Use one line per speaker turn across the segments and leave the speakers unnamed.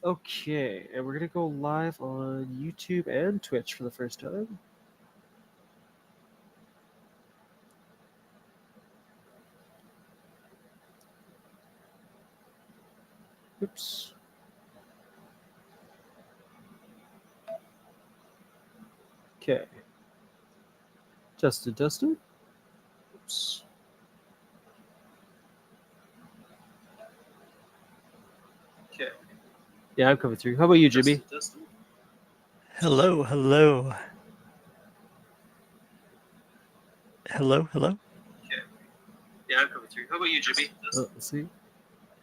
Okay, and we're gonna go live on YouTube and Twitch for the first time. Oops. Okay. Tested. Oops. Okay. Yeah, I'm coming through. How about you, Jimmy?
Hello, hello. Hello, hello.
Okay. Yeah, I'm coming through. How about you, Jimmy? Let's see.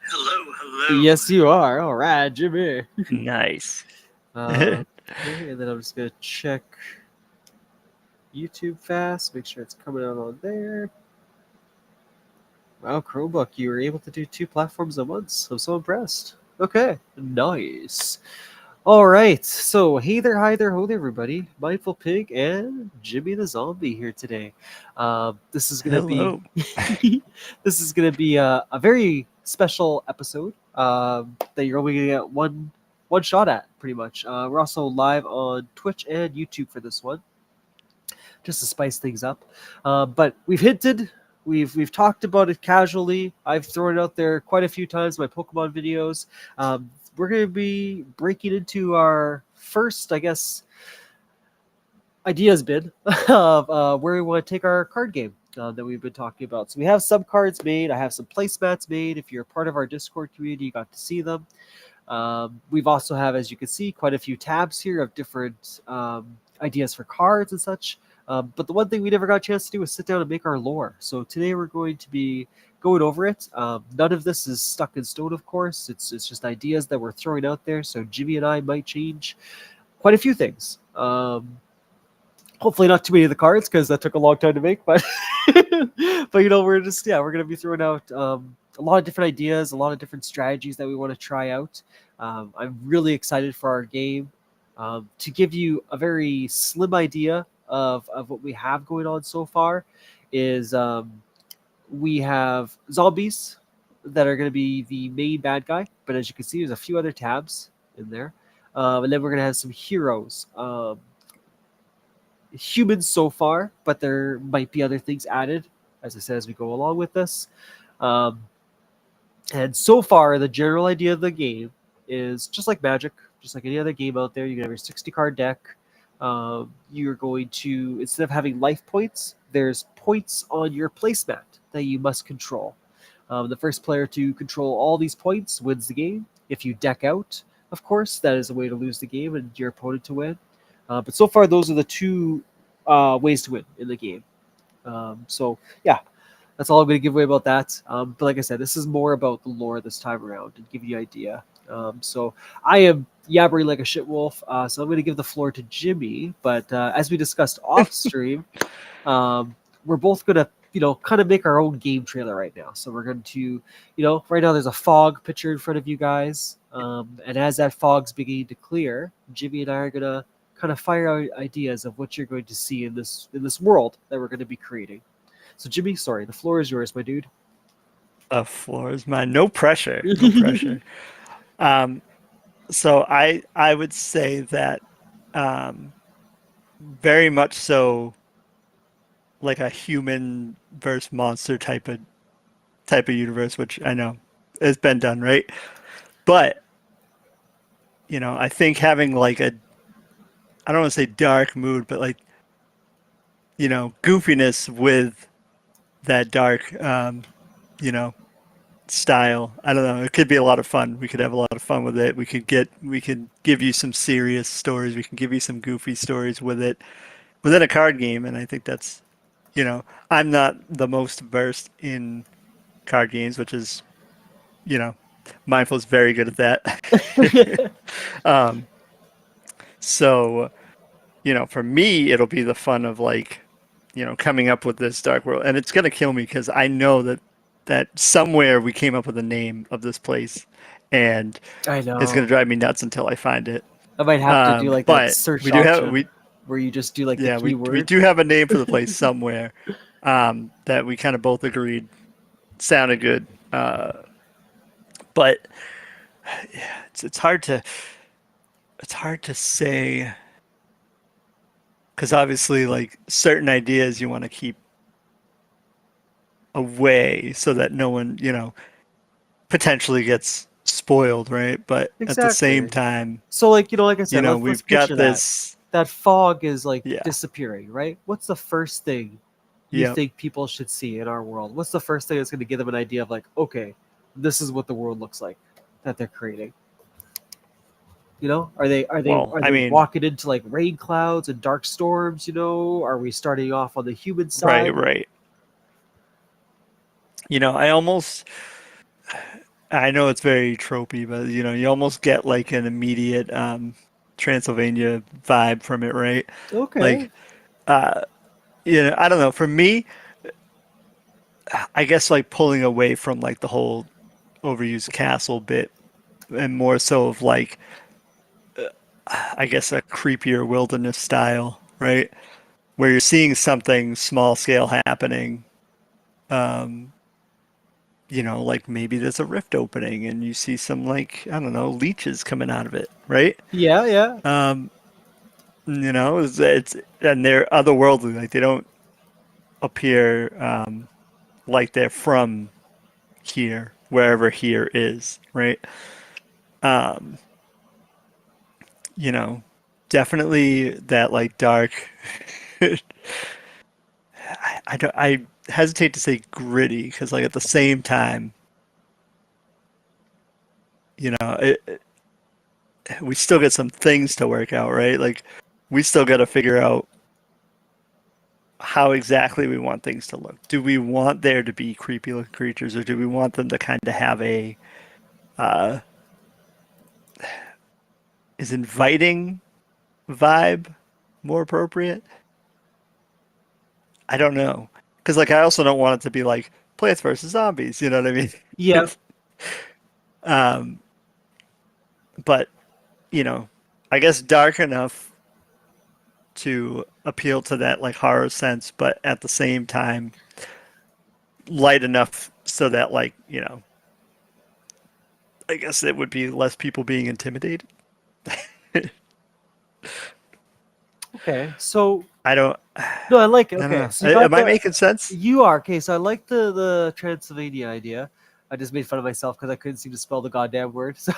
Hello, hello.
Yes, you are. All right, Jimmy.
Nice.
Okay, and then I'm just gonna check YouTube fast, make sure it's coming out on there. Wow, Chromebook, you were able to do two platforms at once. I'm so impressed. Okay, nice. All right, so hey there, hi there, ho there, everybody. Mindful Pig and Jimmy the Zombie here today. This is gonna be
Hello.
this is gonna be a very special episode that you're only gonna get one shot at, pretty much. We're also live on Twitch and YouTube for this one, just to spice things up. But we've hinted, we've talked about it casually. I've thrown it out there quite a few times in my Pokemon videos. We're going to be breaking into our first, I guess, ideas bid of where we want to take our card game that we've been talking about. So we have some cards made. I have some placemats made. If you're a part of our Discord community, you got to see them. We've also have, as you can see, quite a few tabs here of different ideas for cards and such. But the one thing we never got a chance to do was sit down and make our lore. So today we're going to be going over it. None of this is stuck in stone, of course. It's just ideas that we're throwing out there. So Jimmy and I might change quite a few things. Hopefully not too many of the cards because that took a long time to make. But but we're gonna be throwing out a lot of different ideas, a lot of different strategies that we want to try out. I'm really excited for our game. To give you a very slim idea of what we have going on so far, is we have zombies that are going to be the main bad guy, but as you can see, there's a few other tabs in there. And then we're going to have some heroes. Humans so far, but there might be other things added, as I said, as we go along with this. Um, and so far, the general idea of the game is just like Magic, just like any other game out there. You have your 60 card deck. You're going to, instead of having life points, there's points on your placemat that you must control. The first player to control all these points wins the game. If you deck out, of course, that is a way to lose the game and your opponent to win. But so far, those are the two ways to win in the game. So, yeah, that's all I'm going to give away about that. But like I said, this is more about the lore this time around and give you an idea. So I am yabbering like a shit wolf. So I'm going to give the floor to Jimmy. But as we discussed off stream, we're both going to, kind of make our own game trailer right now. So we're going to, right now there's a fog picture in front of you guys. And as that fog's beginning to clear, Jimmy and I are going to kind of fire out ideas of what you're going to see in this world that we're going to be creating. So Jimmy, sorry, the floor is yours, my dude.
The floor is mine. No pressure. No pressure. Um, so I would say that very much so like a human versus monster type of universe, which I know has been done, right? But I think having like I don't want to say dark mood, but like goofiness with that dark you know style. I don't know. It could be a lot of fun. We could have a lot of fun with it. We could give you some serious stories. We can give you some goofy stories with it within a card game. And I think that's, I'm not the most versed in card games, which is, you know, Mindful is very good at that. um, so, for me, it'll be the fun of like, coming up with this dark world, and it's gonna kill me because I know that somewhere we came up with a name of this place, and
I
it's gonna
know.
drive me nuts until I find it.
I might have to do like that
But
search
we do have
option where you just do like the
yeah we
keyword.
do have a name for the place somewhere that we kind of both agreed sounded good. But yeah, it's hard to say because obviously like certain ideas you want to keep away so that no one, potentially gets spoiled, right? But at the same
Exactly.
time,
So like, like I said, let's
we've
picture
got
that.
this.
That fog is like
Yeah.
disappearing, right? What's the first thing you
Yep.
think people should see in our world? What's the first thing that's going to give them an idea of like, okay, this is what the world looks like that they're creating? Are they are they
Well,
are
I
they
mean,
walking into like rain clouds and dark storms? Are we starting off on the human
right,
side?
right. I almost, I know it's very tropey, but you almost get like an immediate Transylvania vibe from it, right?
Okay.
Like, uh, I don't know. For me, I guess like pulling away from like the whole overused castle bit and more so of like, I guess a creepier wilderness style, right? Where you're seeing something small scale happening. Um, like maybe there's a rift opening and you see some like, I don't know, leeches coming out of it, right?
Yeah, yeah.
Um, it's and they're otherworldly, like they don't appear like they're from here, wherever here is, right? Um, you know, definitely that like dark I hesitate to say gritty because like at the same time, we still got some things to work out, right? Like we still got to figure out how exactly we want things to look. Do we want there to be creepy looking creatures, or do we want them to kind of have a uh, is inviting vibe more appropriate? I don't know, because like I also don't want it to be like Plants versus Zombies. You know what I mean?
Yeah.
um, but you know, I guess dark enough to appeal to that like horror sense, but at the same time light enough so that like I guess it would be less people being intimidated.
Okay. So
I don't.
no, I like it.
I don't
Okay.
know.
So you got
Am I
the
making sense?
you are okay. So I like the Transylvania idea. I just made fun of myself because I couldn't seem to spell the goddamn word. So,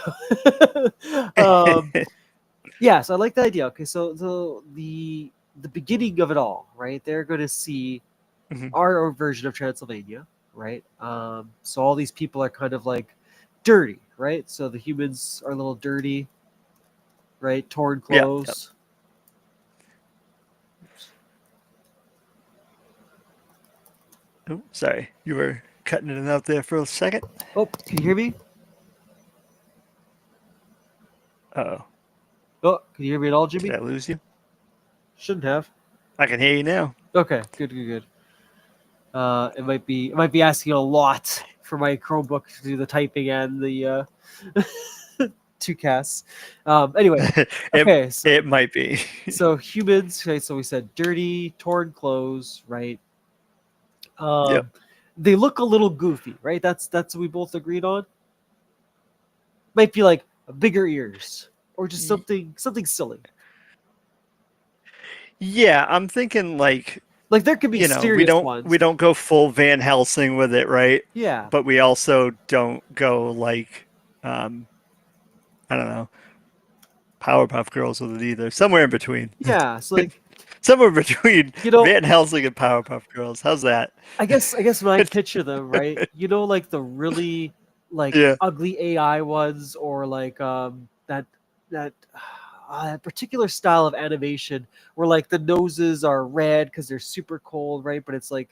um, yeah. So I like the idea. Okay. So the beginning of it all, right? They're going to see
Mhm.
our version of Transylvania, right? So all these people are kind of like dirty, right? So the humans are a little dirty, right? Torn
Yeah. Yep.
clothes.
Oh, sorry, you were cutting it out there for a second.
Oh, can you hear me?
Oh,
Oh, can you hear me at all,
did
Jimmy?
I lose you?
Shouldn't have.
I can hear you now.
Okay, good, good, good. It might be asking a lot for my Chromebook to do the typing and the two casts. Anyway,
it
okay, so
it might be.
so humans. Okay, so we said dirty, torn clothes, right?
Yep.
Um, they look a little goofy, right? That's what we both agreed on. Might be like bigger ears or just something silly.
Yeah, I'm thinking like
Like there could be
we
serious
don't
ones.
we don't go full Van Helsing with it, right?
Yeah,
But we also don't go like um I don't know, Powerpuff Girls with it either. Somewhere in between.
yeah. So like
Somewhere between
you know,
Van Helsing and Powerpuff Girls. How's that?
I guess when I picture them, right? Like the really like
Yeah.
ugly AI ones, or like that that particular style of animation where like the noses are red because they're super cold, right? But it's like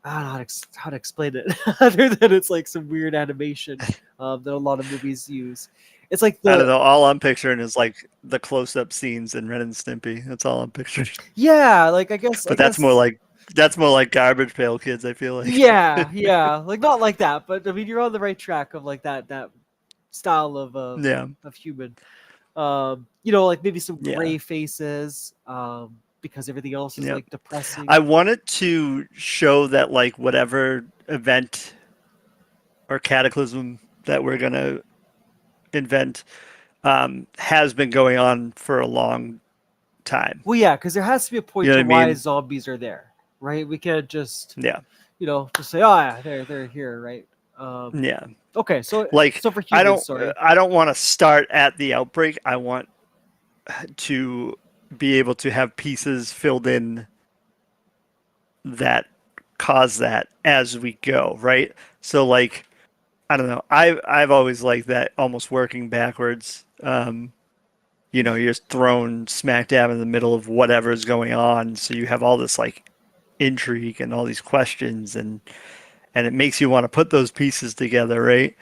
I don't know how to explain it other than it's like some weird animation that a lot of movies use. It's like
I don't
the
know. All I'm picturing is like the close-up scenes in Ren and Stimpy. That's all I'm picturing.
yeah, like I
But that's more
guess
like Garbage Pail Kids, I feel like.
yeah, yeah, like not like that, but I mean you're on the right track of like that style
Yeah.
of human. Like maybe some
Yeah.
gray faces, because everything else is
Yep.
like depressing.
I wanted to show that like whatever event or cataclysm that we're gonna invent has been going on for a long time.
Well, yeah, because there has to be a
You
point
know what
to
I
why
mean?
zombies are there, right? We can't just,
Yeah,
just say, oh yeah, they're here, right? Um,
yeah.
okay, so
Like
so for humans, sorry.
I don't want to start at the outbreak. I want to be able to have pieces filled in that cause that as we go, right? So like I don't know. I've always liked that almost working backwards. You're just thrown smack dab in the middle of whatever's going on, so you have all this like intrigue and all these questions, and it makes you want to put those pieces together, right?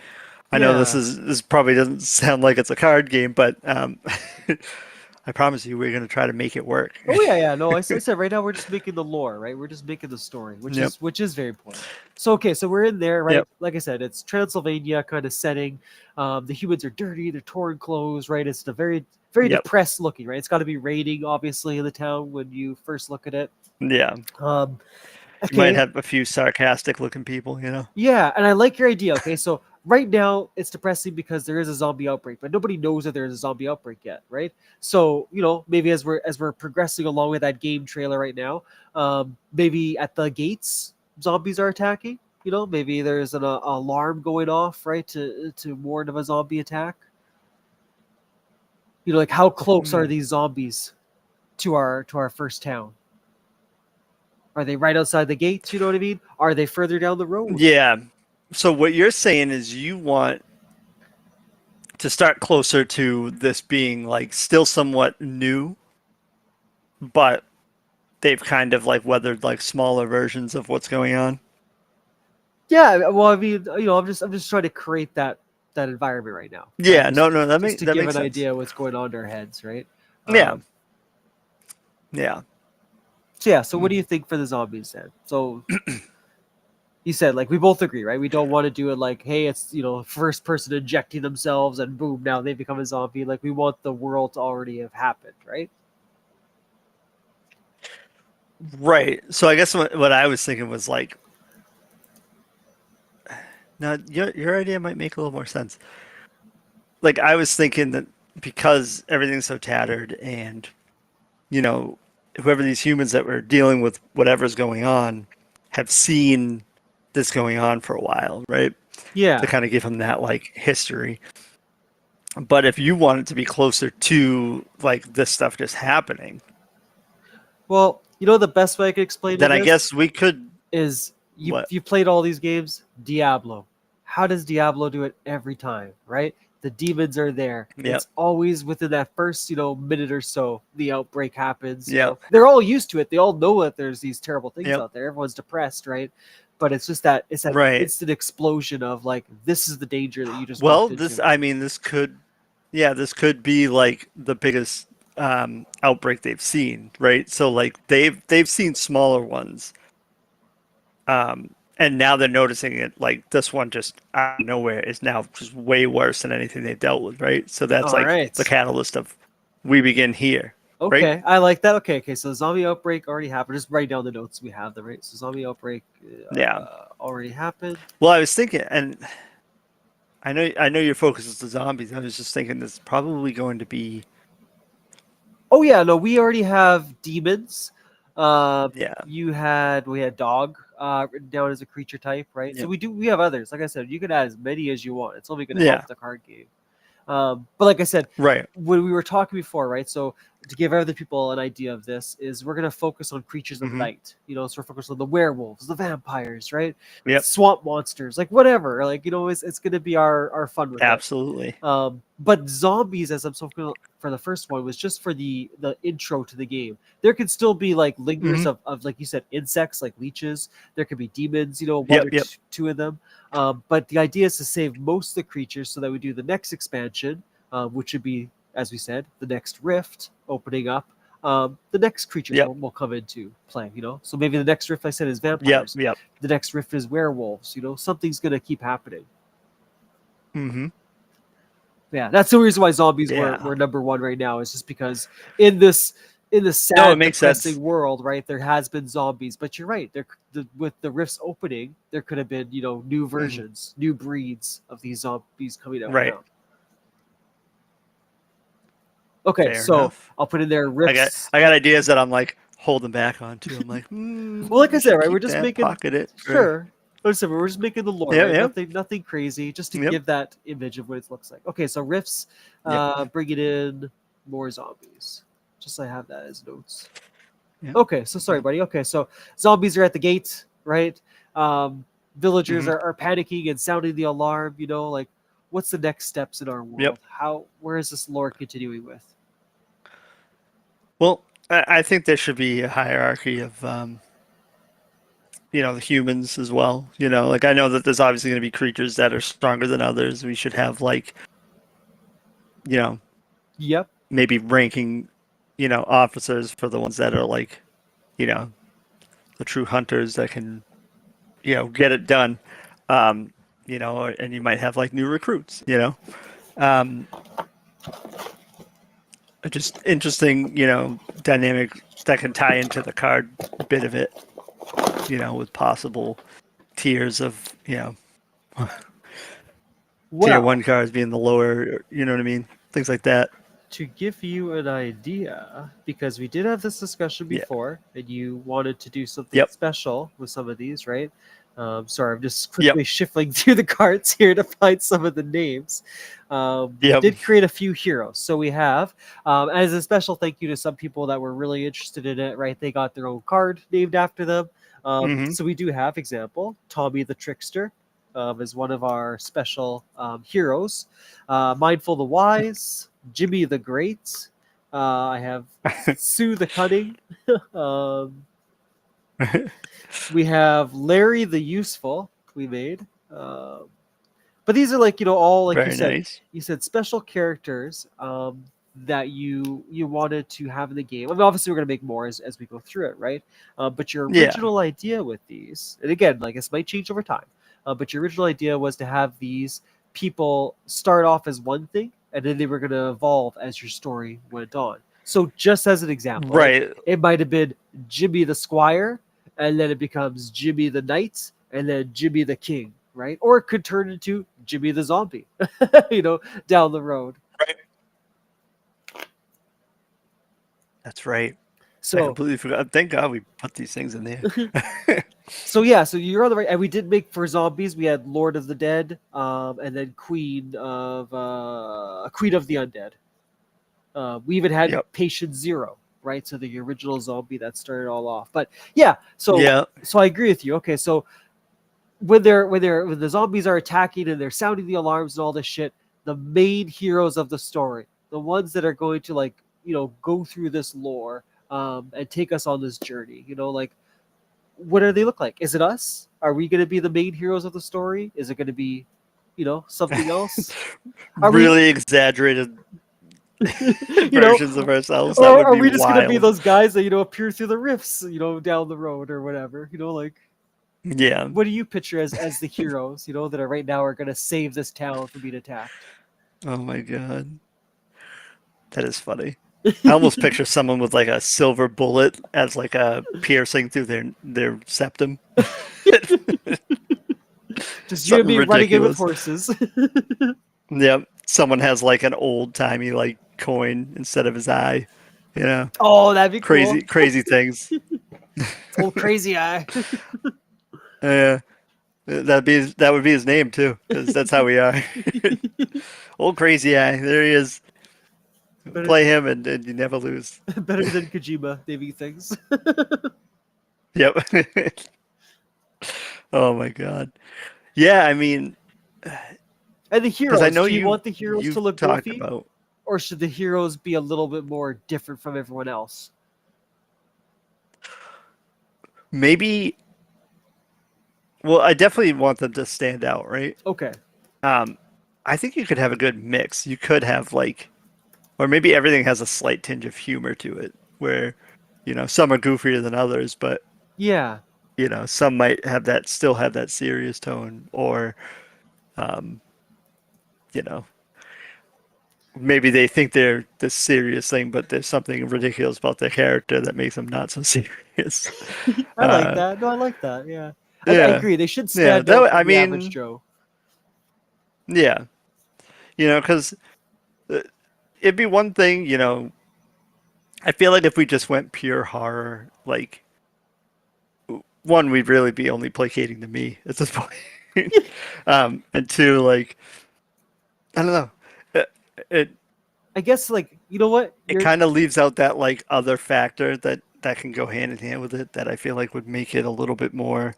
I know
Yeah.
this probably doesn't sound like it's a card game, but I promise you we're gonna try to make it work.
Oh yeah, yeah. No, I said right now we're just making the lore, right? We're just making the story, which
Yep.
is very important. So okay, so we're in there, right?
Yep.
Like I said, it's Transylvania kind of setting. The humans are dirty, they're torn clothes, right? It's a very
Yep.
depressed looking, right? It's got to be raining, obviously, in the town when you first look at it.
Yeah.
Um,
You might
okay,
have a few sarcastic looking people.
yeah, and I like your idea. Okay, so right now it's depressing because there is a zombie outbreak, but nobody knows that there is a zombie outbreak yet, right? So maybe as we're progressing along with that game trailer right now, maybe at the gates zombies are attacking. Maybe there's an alarm going off, right, to warn of a zombie attack. Like how close are
Mm.
these zombies to our first town? Are they right outside the gates? You know what I mean? Are they further down the road?
Yeah. So what you're saying is you want to start closer to this being like still somewhat new, but they've kind of like weathered like smaller versions of what's going on.
Yeah, well, I mean, I'm just trying to create that environment right now, right?
Yeah,
Just
no, no,
just to
that
give
makes
an
sense.
idea of what's going on in our heads, right?
Yeah,
Um,
yeah.
so yeah, so what do
Mm.
you think for the zombies then? So you said like we both agree, right? We don't want to do it like, hey, it's first person injecting themselves and boom, now they become a zombie. Like we want the world to already have happened, right?
Right. So I guess what I was thinking was like, now your idea might make a little more sense. Like I was thinking that because everything's so tattered and you know whoever these humans that were dealing with whatever's going on have seen this going on for a while, right? To
Yeah.
kind of give them that like history. But if you want it to be closer to like this stuff just happening,
Well, the best way I could explain
then
it
I
is
guess we could
is
what?
you played all these games, Diablo. How does Diablo do it every time, right? The demons are there.
Yep,
It's always within that first, minute or so the outbreak happens,
yep,
They're all used to it. They all know that there's these terrible things
yep.
out there. Everyone's depressed, right? But it's that
Right.
instant explosion of like this is the danger that you just
Well,
walked
this
into.
I mean this could yeah, this could be like the biggest outbreak they've seen, right? So like they've seen smaller ones, and now they're noticing it. Like this one just out of nowhere is now just way worse than anything they've dealt with, right? So that's
All
like the
right.
catalyst of we begin here, right?
Okay, I like that. Okay, okay. So zombie outbreak already happened. Just write down the notes. We have them, right? So zombie outbreak
Yeah.
already happened.
Well, I was thinking, and I know your focus is the zombies. I was just thinking this is probably going to be
Oh yeah, no, we already have demons.
yeah,
We had dog written down as a creature type, right? So
yeah,
we have others. Like I said, you can add as many as you want. It's only going to
yeah,
help the card game. But like I said,
right.
when we were talking before, right? So to give other people an idea of this, is we're gonna focus on creatures of the
Mm-hmm.
night. So we're focused on the werewolves, the vampires, right?
Yep,
Swamp monsters, like whatever. Like it's gonna be our fun with it.
absolutely.
But zombies, as I'm so for the first one, was just for the intro to the game. There could still be like lingers
Mm-hmm.
of like you said, insects like leeches. There could be demons, one
Yep,
or
yep.
two of them. But the idea is to save most of the creatures so that we do the next expansion, which would be, as we said, the next rift opening up. The next creatures
Yep.
will come into play. So maybe the next rift I said is
Yep.
vampires.
Yep.
The next rift is werewolves. Something's gonna keep happening.
Mm-hmm.
Yeah, that's the reason why zombies were
Yeah.
number one right now. Is just because in this in this
No, it
sad,
makes sense.
depressing world, right? There has been zombies, but you're right. With the rifts opening, there could have been new
Mm-hmm.
versions, new breeds of these zombies coming out
Right.
now. Okay,
Fair
so
enough.
I'll put in there
I got
riffs.
I got ideas that I'm like holding back on too. I'm like,
Well, like I
we
said,
should
right, we're
keep
just
that,
making
pocket it for.
sure. Like I said, we're just making the lore,
Yep,
right?
yep,
Nothing crazy, just to
yep,
give that image of what it looks like. Okay, so riffs,
yep,
bring it in more zombies. Just so I have that as notes.
yep,
Okay, so sorry,
yep.
buddy. Okay, so zombies are at the gate, right? Um, villagers
Hmm.
are panicking and sounding the alarm. Like what's the next steps in our
Yep.
world? Where is this lore continuing with?
Well, I think there should be a hierarchy of the humans as well. Like I know that there's obviously going to be creatures that are stronger than others. We should have like, you know,
Yep.
maybe ranking, officers for the ones that are like, you know, the true hunters that can, get it done. Um, and you might have like new recruits, Um, just interesting, dynamic that can tie into the card bit of it, with possible tiers of, tier
Well,
one cards being the lower, you know what I mean? Things like that.
to give you an idea, because we did have this discussion
Yeah.
before, and you wanted to do something
Yep.
special with some of these, right? Sorry, I'm just
Yep.
quickly shuffling through the cards here to find some of the names. We
Yep.
did create a few heroes. So we have, as a special thank you to some people that were really interested in it, right? They got their own card named after them.
Hmm.
So we do have, example, Tommy the Trickster is one of our special heroes. Mindful the Wise, Jimmy the Great. I have Sue the Cunning. um, we have Larry the Useful. We made, but these are like all like you
Very
said.
nice.
You said special characters that you wanted to have in the game. I mean, obviously, we're gonna make more as we go through it, right? But your
Yeah.
original idea with these, and again, like this might change over time. But your original idea was to have these people start off as one thing, and then they were gonna evolve as your story went on. So, just as an example,
Right.
it might have been Jimmy the Squire, and then it becomes Jimmy the Knight, and then Jimmy the King, right? Or it could turn into Jimmy the Zombie, down the road.
Right. That's right. I
So,
completely forgot. Thank God we put these things in there.
so yeah, so you're on the right. And we did make for zombies. We had Lord of the Dead, and then Queen of the Undead. We even had
Yep.
Patient Zero, right? So the original zombie that started it all off. But yeah, so
Yeah.
I agree with you. Okay, so when the zombies are attacking and they're sounding the alarms and all this shit, the main heroes of the story, the ones that are going to like go through this lore and take us on this journey, like what do they look like? Is it us? Are we going to be the main heroes of the story? Is it going to be something else? Are we
Really exaggerated
you know
versions of ourselves. That
or
would
are
be
we just going to be
wild.
those guys that appear through the rifts down the road or whatever, like
Yeah.
what do you picture as the heroes, that are right now are going to save this town from being attacked?
Oh my God. That is funny. I almost picture someone with like a silver bullet as like a piercing through their septum.
Just you and
Something
me running in with
ridiculous.
horses.
Yep. Someone has like an old timey like coin instead of his eye. You know,
Oh, that'd be cool.
crazy, crazy things.
Old crazy eye.
Yeah, that would be his name too, because that's how we are. Old crazy eye. There he is.
better,
Play him and you never lose.
better than Kojima naming things.
Yep. Oh my God. Yeah, I mean,
And the
because I
heroes.
know
Do you want the heroes to
you've
look
talked
goofy,
about
or should the heroes be a little bit more different from everyone else?
maybe. Well, I definitely want them to stand out, right?
Okay.
Um, I think you could have a good mix. You could have like, or maybe everything has a slight tinge of humor to it, where, some are goofier than others, but
Yeah.
some might still have that serious tone, or, um, you know, maybe they think they're this serious thing, but there's something ridiculous about their character that makes them not so serious.
I like
Uh,
that. No, I like that. Yeah. I
yeah,
agree. They should
yeah.
stand out from
I
the average
mean,
Joe.
yeah, because it'd be one thing, you know. I feel like if we just went pure horror, like one, we'd really be only placating to me at this point, and two, like I don't know, it it,
I guess like you know what
it
you're
kind of leaves out that like other factor that can go hand in hand with it that I feel like would make it a little bit more.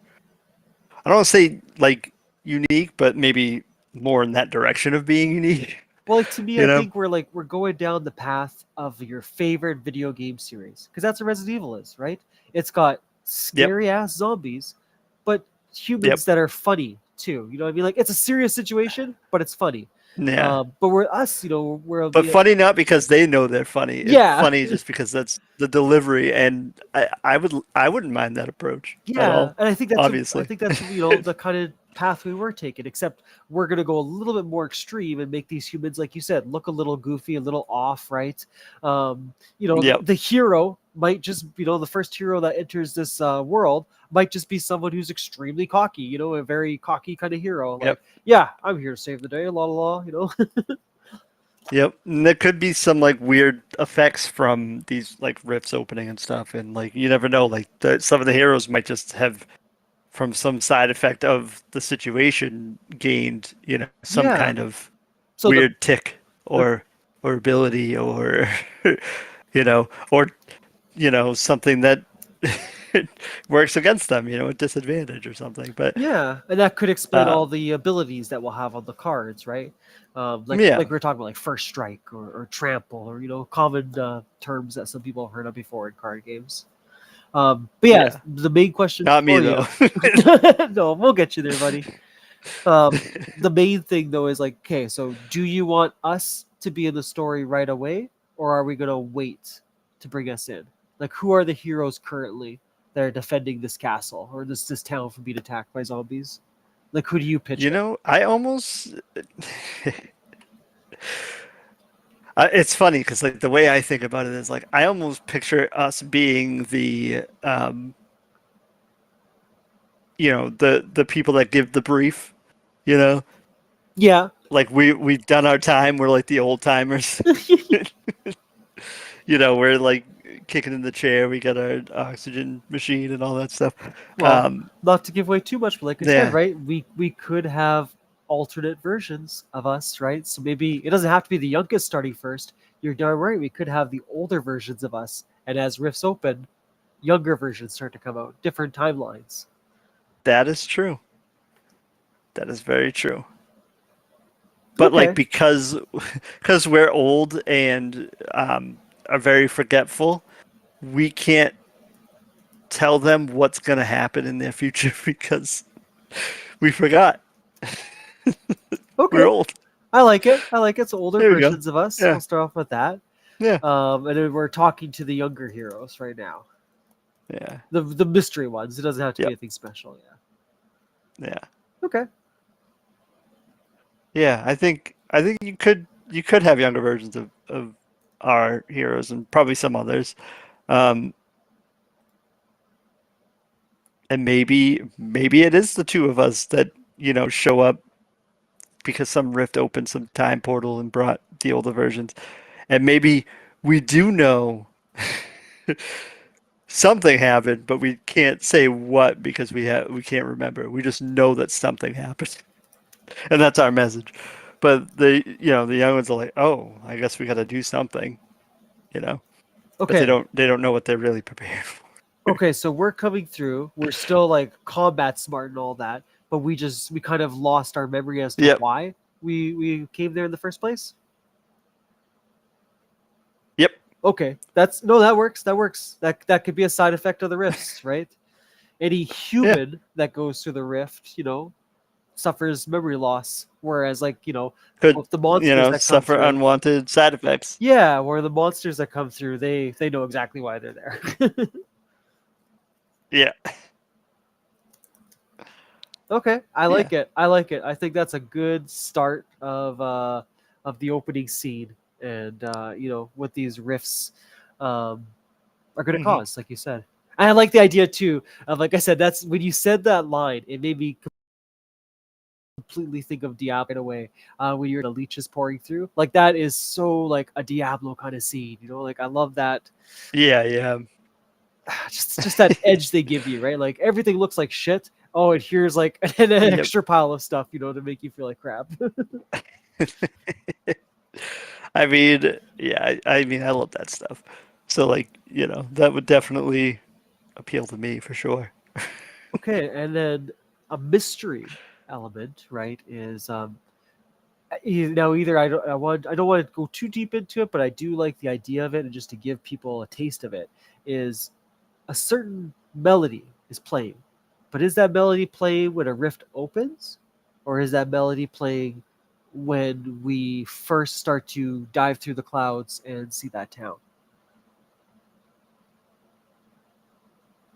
I don't want to say like unique, but maybe more in that direction of being unique.
well, like to me,
You
I
know?
think we're going down the path of your favorite video game series because that's what Resident Evil is, right? It's got
Yep.
scary ass zombies, but
Yep.
humans that are funny too. You know what I mean? Like it's a serious situation, but it's funny.
Yeah.
But we're us, you know, we're
But funny not because they know they're funny. It's
yeah,
funny just because that's the delivery, and I wouldn't mind that approach at
yeah,
all.
and I
Obviously.
think that's you know the kind of path we were taking. Except we're gonna go a little bit more extreme and make these humans, like you said, look a little goofy, a little off, right? You know,
Yep.
the hero might just you know the first hero that enters this world might just be someone who's extremely cocky. You know, a very cocky kind of hero. Like,
Yep.
yeah, I'm here to save the day, la la la. You know,
Yep. And there could be some like weird effects from these like rifts opening and stuff, and like you never know. Like some of the heroes might just have from some side effect of the situation gained, you know, some kind
yeah.
of
So
weird tick
the
or ability or you know, or you know, something that works against them, you know, a disadvantage or something. But
Yeah, and that could explain all
um,
the abilities that we'll have on the cards, right? Like
yeah,
we were talking about, like first strike or trample, or you know, common terms that some people have heard of before in card games. But yeah,
yeah,
the main question
not me
for
though.
you, no, we'll get you there, buddy. Um, the main thing though is like, okay, so do you want us to be in the story right away, or are we gonna wait to bring us in? Like, who are the heroes currently that are defending this castle or this town from being attacked by zombies? Like, who do you pitch
You
it?
know, I almost it's funny because like the way I think about it is like I almost picture us being the you know, the people that give the brief, you know,
Yeah,
like we've done our time. We're like the old timers. You know, we're like kicking in the chair. We got our oxygen machine and all that stuff.
well,
Um,
not to give away too much, but like I said,
yeah,
right? We could have alternate versions of us, right? So maybe it doesn't have to be the youngest starting first. You're darn right. We could have the older versions of us, and as rifts open, younger versions start to come out, different timelines.
that is true. That is very true. But like
Okay.
because we're old and are very forgetful, we can't tell them what's going to happen in their future because we forgot. We're
Okay.
old.
I like it. I like it. So older
There we go.
versions of us.
Yeah.
We'll start off with that.
Yeah.
And then we're talking to the younger heroes right now.
Yeah.
The mystery ones. It doesn't have to be
Yep.
anything special. Yeah.
Yeah.
Okay.
Yeah. I think you could have younger versions of our heroes and probably some others. Um, and maybe it is the two of us that, you know, show up because some rift opened some time portal and brought the older versions. And maybe we do know something happened, but we can't say what because we can't remember. We just know that something happened. And that's our message. But the young ones are like, "Oh, I guess we got to do something," you know. But
Okay.
they don't know what they're really prepared for.
Okay. So we're coming through. We're still like combat smart and all that, but we kind of lost our memory as to
Yep.
why we came there in the first place.
Yep.
Okay. That's no, that works. That works. That could be a side effect of the rifts, right? Any
Yeah.
human that goes through the rift, you know, suffers memory loss. Whereas, like, you know,
Could,
the
you
monsters
know,
that come
suffer
through,
unwanted side effects.
yeah, where the monsters that come through, they know exactly why they're there.
Yeah.
Okay, I
Yeah.
like it. I like it. I think that's a good start of the opening scene, and you know what these riffs um, are going to
Hmm.
cause, like you said. And I like the idea too of, like I said, that's when you said that line, it made me completely think of Diablo right away. When you're the leeches pouring through, like that is so like a Diablo kind of scene. Like I love that.
Yeah, yeah.
Just that edge they give you, right? Like everything looks like shit. Oh, and here's like an
Yep.
extra pile of stuff, to make you feel like crap.
I mean, yeah, I mean, I love that stuff. So, like, that would definitely appeal to me for sure.
Okay, and then a mystery element, right, is now either I don't want to go too deep into it, but I do like the idea of it, and just to give people a taste of it, is a certain melody is playing. But is that melody playing when a rift opens? Or is that melody playing when we first start to dive through the clouds and see that town?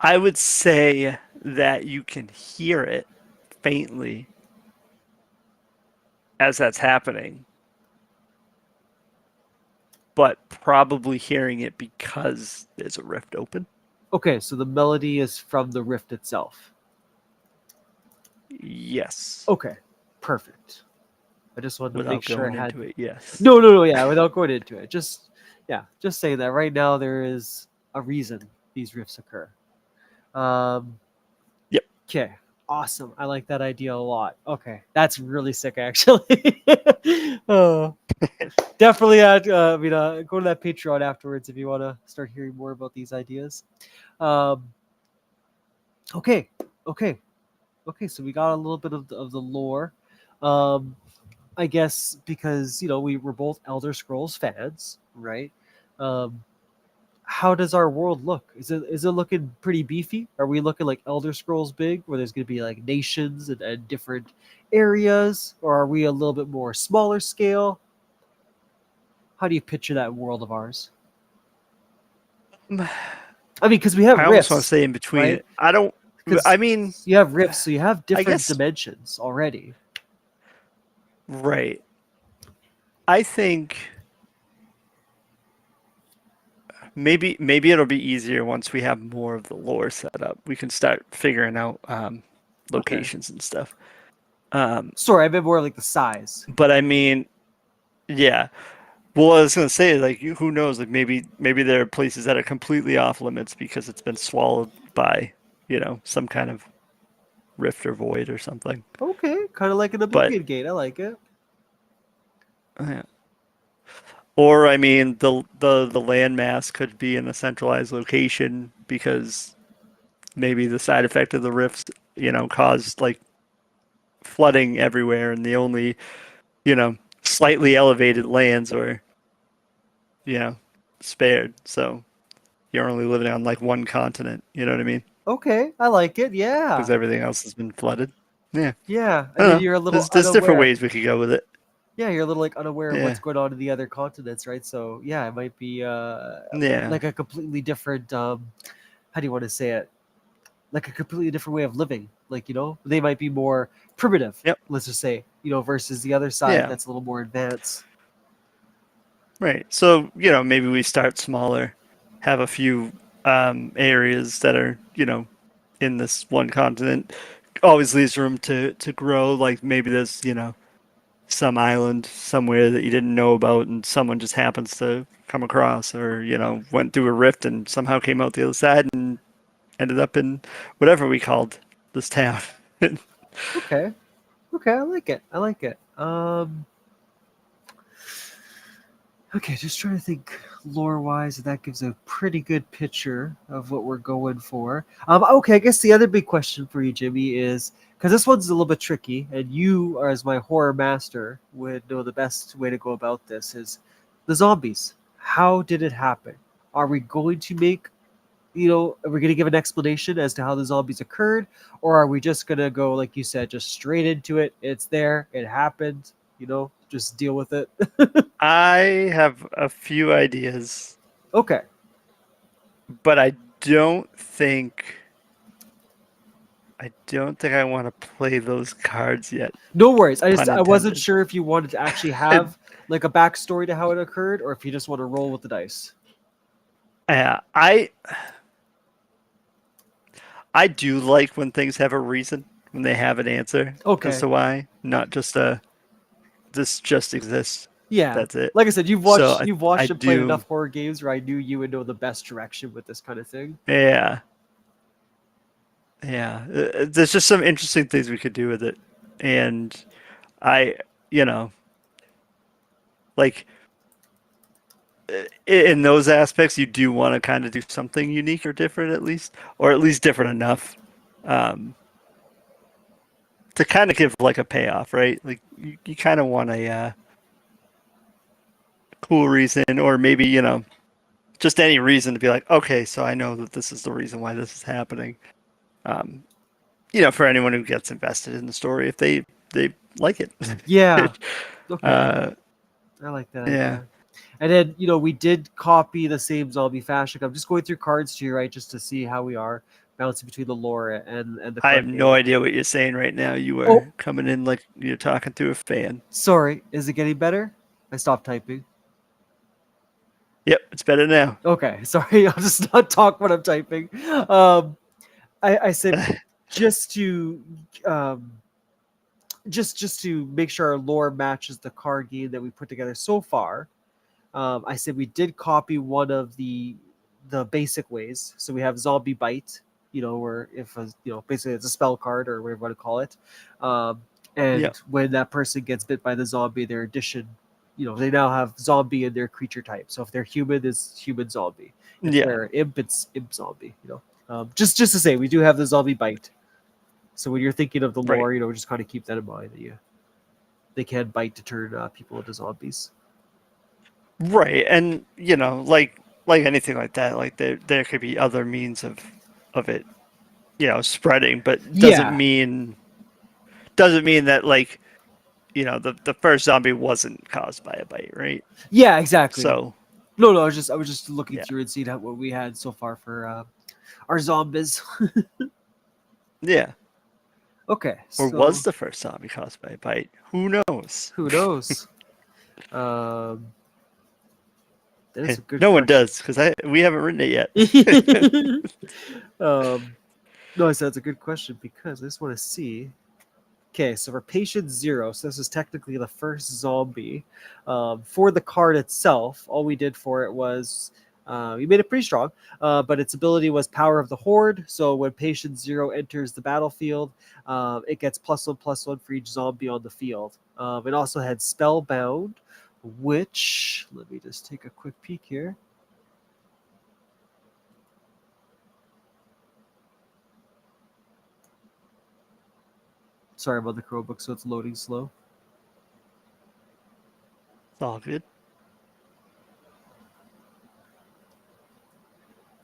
I would say that you can hear it faintly as that's happening, but probably hearing it because there's a rift open.
Okay, so the melody is from the rift itself.
Yes.
Okay, perfect. I just wanted to make
Without
sure I
going
had.
into it, yes.
No, no, no. Yeah, without going into it, just saying that right now there is a reason these rifts occur. Um,
Yep.
okay, awesome. I like that idea a lot. Okay, that's really sick, actually. Oh, definitely. Go to that Patreon afterwards if you want to start hearing more about these ideas. Um, okay, okay, okay. So we got a little bit of the lore. Um, I guess because we were both Elder Scrolls fans, right? Um, how does our world look? Is it looking pretty beefy? Are we looking like Elder Scrolls big, where there's going to be like nations and different areas, or are we a little bit more smaller scale? How do you picture that world of ours? I mean, because we have
I almost want to
rifts,
say in between
right?
it. I don't, I
Because
mean,
you have rifts, so you have
I
different
guess,
dimensions already.
right. I think maybe it'll be easier once we have more of the lore set up. We can start figuring out
Okay.
locations and stuff. Um,
Sorry, I meant more like the size.
but I mean, yeah. Well, I was gonna say, like, who knows? Like, maybe there are places that are completely off limits because it's been swallowed by, some kind of rift or void or something.
Okay, kind of like an
But
Oblivion Gate. I like it.
yeah. Or I mean, the landmass could be in a centralized location because maybe the side effect of the rifts, caused like flooding everywhere, and the only, slightly elevated lands were, you know, spared. So you're only living on like one continent. You know what I mean?
Okay, I like it.
Because
Yeah.
everything else has been flooded. Yeah,
Yeah,
I
and
don't
then
know.
you're a little
There's different
unaware.
ways we could go with it.
Yeah, you're a little like unaware of what's
Yeah,
going on in the other continents, right? So yeah, it might be
yeah,
like a completely different how do you want to say it? Like a completely different way of living. Like, they might be more primitive,
yep,
let's just say, versus the other side
yeah.
that's a little more advanced.
Right. So, maybe we start smaller, have a few areas that are, in this one continent. Always leaves room to grow. Like maybe there's, some island somewhere that you didn't know about and someone just happens to come across or, went through a rift and somehow came out the other side and ended up in whatever we called this town.
Okay. Okay, I like it. I like it. Okay, just trying to think lore wise, that gives a pretty good picture of what we're going for. Okay, I guess the other big question for you, Jimmy, is because this one's a little bit tricky, and you, as my horror master, would know the best way to go about this is the zombies. How did it happen? Are we going to make, are we going to give an explanation as to how the zombies occurred, or are we just going to go, like you said, just straight into it? It's there, it happened, just deal with it.
I have a few ideas,
Okay.
but I don't think I want to play those cards yet,
No worries.
pun
I wasn't
intended.
sure if you wanted to actually have like a backstory to how it occurred, or if you just want to roll with the dice.
Yeah, I do like when things have a reason, when they have an answer as
Okay.
to why, not just a this just exists.
Yeah.
That's it.
Like I said,
So
you've
I
watched and played enough
do,
horror games where I knew you would know the best direction with this kind of thing.
yeah, yeah. There's just some interesting things we could do with it, and I, you know, like in those aspects, you do want to kind of do something unique or different or at least different enough, um, to kind of give like a payoff, right? Like you kind of want a cool reason, or maybe just any reason to be like, okay, so I know that this is the reason why this is happening. Um, for anyone who gets invested in the story, if they like it.
Yeah. Okay.
uh,
I like that
yeah,
idea. And then, we did copy the same zombie fashion. I'm just going through cards here, right, just to see how we are bouncing between the lore and the
I have
card
no
game.
idea what you're saying right now. You
Oh,
are coming in like you're talking to a fan.
sorry. Is it getting better? I stopped typing.
Yep, it's better now.
Okay, sorry. I'll just not talk when I'm typing. Um, I said just to um, just to make sure our lore matches the card game that we put together so far. I said we did copy one of the basic ways. So we have zombie bite, where if basically it's a spell card or whatever you want to call it, um,
Yeah,
and when that person gets bit by the zombie, their addition, they now have zombie in their creature type. So if they're human, it's human zombie. If
yeah,
they're imp, it's imp zombie. Just to say, we do have the zombie bite. So when you're thinking of the
right,
lore, just kind of keep that in mind that they can bite to turn people into zombies.
right. And like anything like that, like there could be other means of it, spreading, but
Yeah,
doesn't mean that like the first zombie wasn't caused by a bite, right?
yeah, exactly.
So
No, no, I was just looking
yeah,
through and seeing what we had so far for our zombies.
yeah.
Okay,
Or was
so
the first zombie caused by a bite? Who knows?
who knows? Um, that is a good
No one
question.
does because we haven't written it yet.
um, no, I said it's a good question because I just want to see. Okay, so for patient zero, so this is technically the first zombie. For the card itself, all we did for it was we made it pretty strong, but its ability was Power of the Horde. So when patient zero enters the battlefield, it gets +1/+1 for each zombie on the field. It also had Spellbound, which let me just take a quick peek here. Sorry about the Chromebook, so it's loading slow.
It's all good.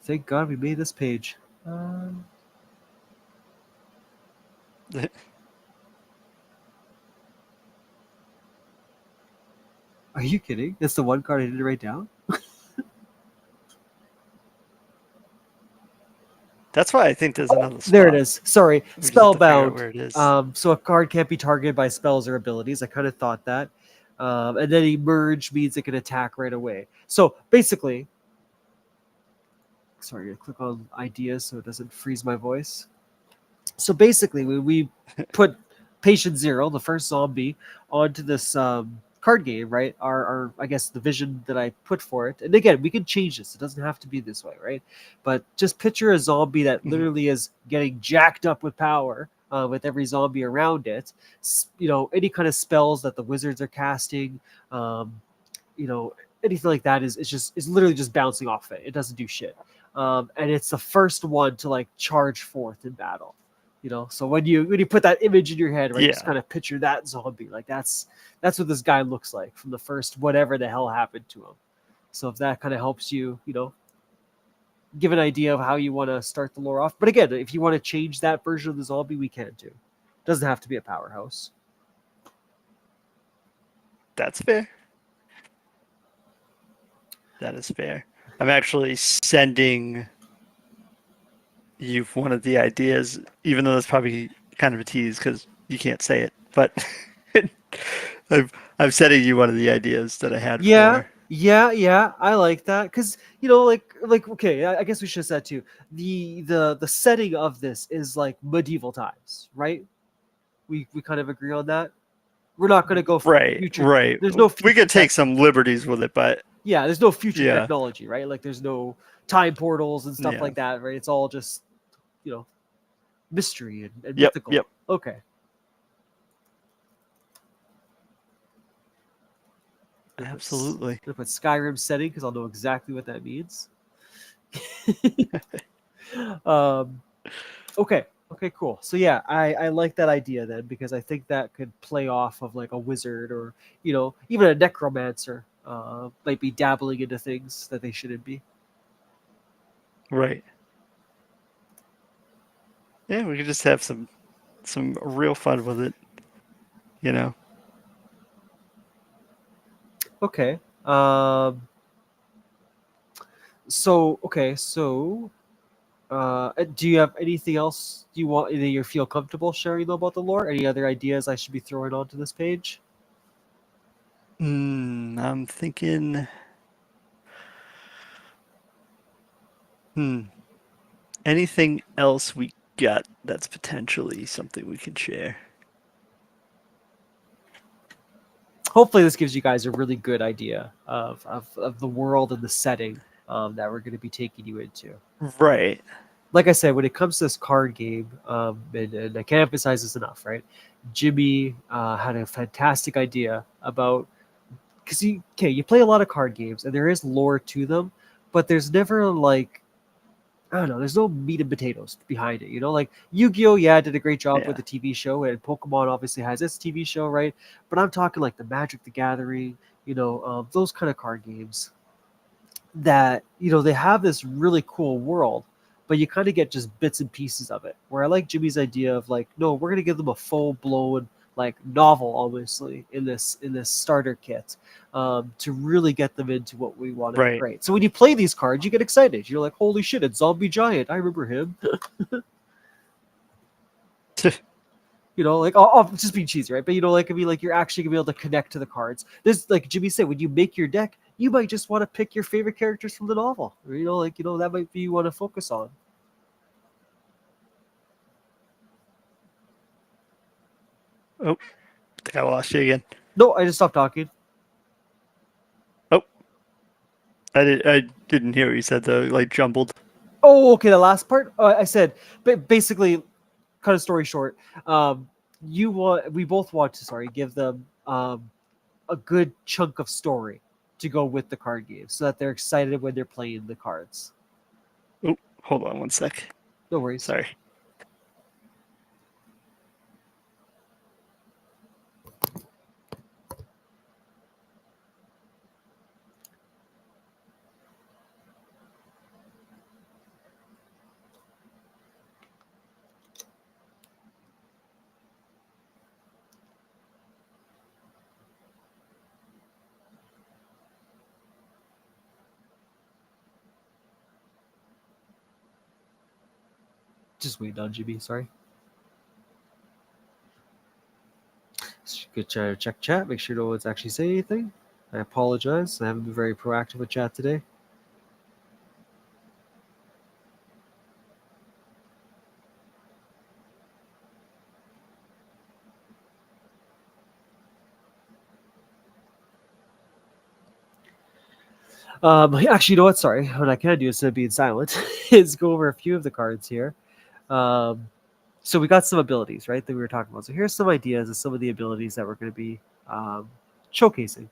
Thank God we made this page. Um, are you kidding? That's the one card I didn't write down.
That's why I think there's
Oh,
another
there it
spot.
is. Sorry,
We just have to figure out
Spellbound.
where it is.
So a card can't be targeted by spells or abilities. I kind of thought that. And then emerge means it can attack right away. So basically, sorry, I click on ideas so it doesn't freeze my voice. So basically, we put patient zero, the first zombie, onto this card game, right? Our I guess the vision that I put for it. And again, we can change this. It doesn't have to be this way, right? But just picture a zombie that
Mhm.
literally is getting jacked up with power. With every zombie around it, any kind of spells that the wizards are casting, um, you know, anything like that is literally just bouncing off it. It doesn't do shit. And it's the first one to like charge forth in battle. So when you put that image in your head, right, just
Yeah,
kind of picture that zombie. Like that's what this guy looks like from the first whatever the hell happened to him. So if that kind of helps you, give an idea of how you want to start the lore off. But again, if you want to change that version of the zombie, we can too. Doesn't have to be a powerhouse.
that's fair. That is fair. I'm actually sending you one of the ideas, even though that's probably kind of a tease because you can't say it. But I'm sending you one of the ideas that I had
Yeah,
for.
yeah. I like that because like okay, I guess we should have said too. The setting of this is like medieval times, right? We kind of agree on that. We're not going to go
Right,
future.
right.
There's no
We
future
could take
tech.
some liberties with it, but
Yeah, there's no future
yeah,
technology, right? Like there's no time portals and stuff
yeah.
like that, right? It's all just you know mystery and
Yep, yep.
mythical. Okay.
Absolutely.
Gonna put Skyrim setting because I'll know exactly what that means. um, okay. Okay, cool. So yeah, I like that idea then because I think that could play off of like a wizard or even a necromancer might be dabbling into things that they shouldn't be.
Right. Yeah, we could just have some real fun with it, you know.
Okay. So do you have anything else you want that you feel comfortable sharing though about the lore? Any other ideas I should be throwing onto this page?
I'm thinking. Hmm. Anything else we got that's potentially something we can share?
Hopefully this gives you guys a really good idea of the world and the setting that we're going to be taking you into.
Right.
Like I said, when it comes to this card game, and I can't emphasize this enough, right? Jimmy had a fantastic idea about because you play a lot of card games and there is lore to them, but there's never like I don't know. There's no meat and potatoes behind it. Like Yu-Gi-Oh! Yeah, did a great job with
Yeah.
the TV show, and Pokemon obviously has its TV show, right? But I'm talking like the Magic the Gathering, those kind of card games that they have this really cool world, but you kind of get just bits and pieces of it. Where I like Jimmy's idea of like, no, we're gonna give them a full blown like novel, obviously in this starter kit, to really get them into what we want to
Right.
create. So when you play these cards, you get excited. You're like, holy shit, it's Zombie Giant. I remember him. Like I'll just be cheesy, right? But like I mean, like you're actually gonna be able to connect to the cards. This, like Jimmy said, when you make your deck, you might just want to pick your favorite characters from the novel. Or, that might be you want to focus on.
Oh, I think I lost you again.
No, I just stopped talking.
Oh, I didn't hear what you said though. Like jumbled.
Oh, okay. The last part I said, but basically, cut a story short. Um, we both want to give them a good chunk of story to go with the card game, so that they're excited when they're playing the cards.
Oh, hold on one sec.
No worries.
Sorry.
Just wait on GB. Sorry. Good check chat. Make sure no one's actually saying anything. I apologize. I haven't been very proactive with chat today. Actually, you know what? Sorry. What I can do instead of being silent is go over a few of the cards here. Um, so we got some abilities, right, that we were talking about. So here's some ideas of some of the abilities that we're going to be um, showcasing.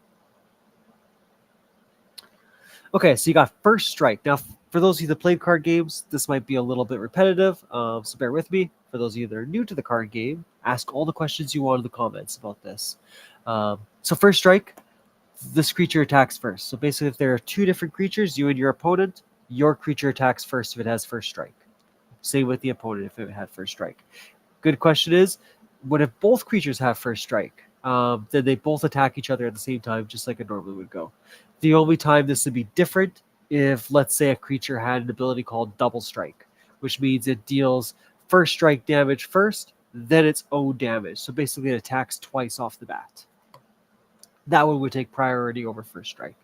Okay, so you got First Strike. Now, for those of you that played card games, this might be a little bit repetitive, so bear with me. For those of you that are new to the card game, ask all the questions you want in the comments about this. So First Strike, this creature attacks first. So basically, if there are two different creatures, you and your opponent, your creature attacks first if it has First Strike. Same with the opponent if it had First Strike. Good question is, what if both creatures have First Strike? Then they both attack each other at the same time, just like it normally would go. The only time this would be different if, let's say, a creature had an ability called Double Strike, which means it deals First Strike damage first, then its own damage. So basically, it attacks twice off the bat. That one would take priority over First Strike.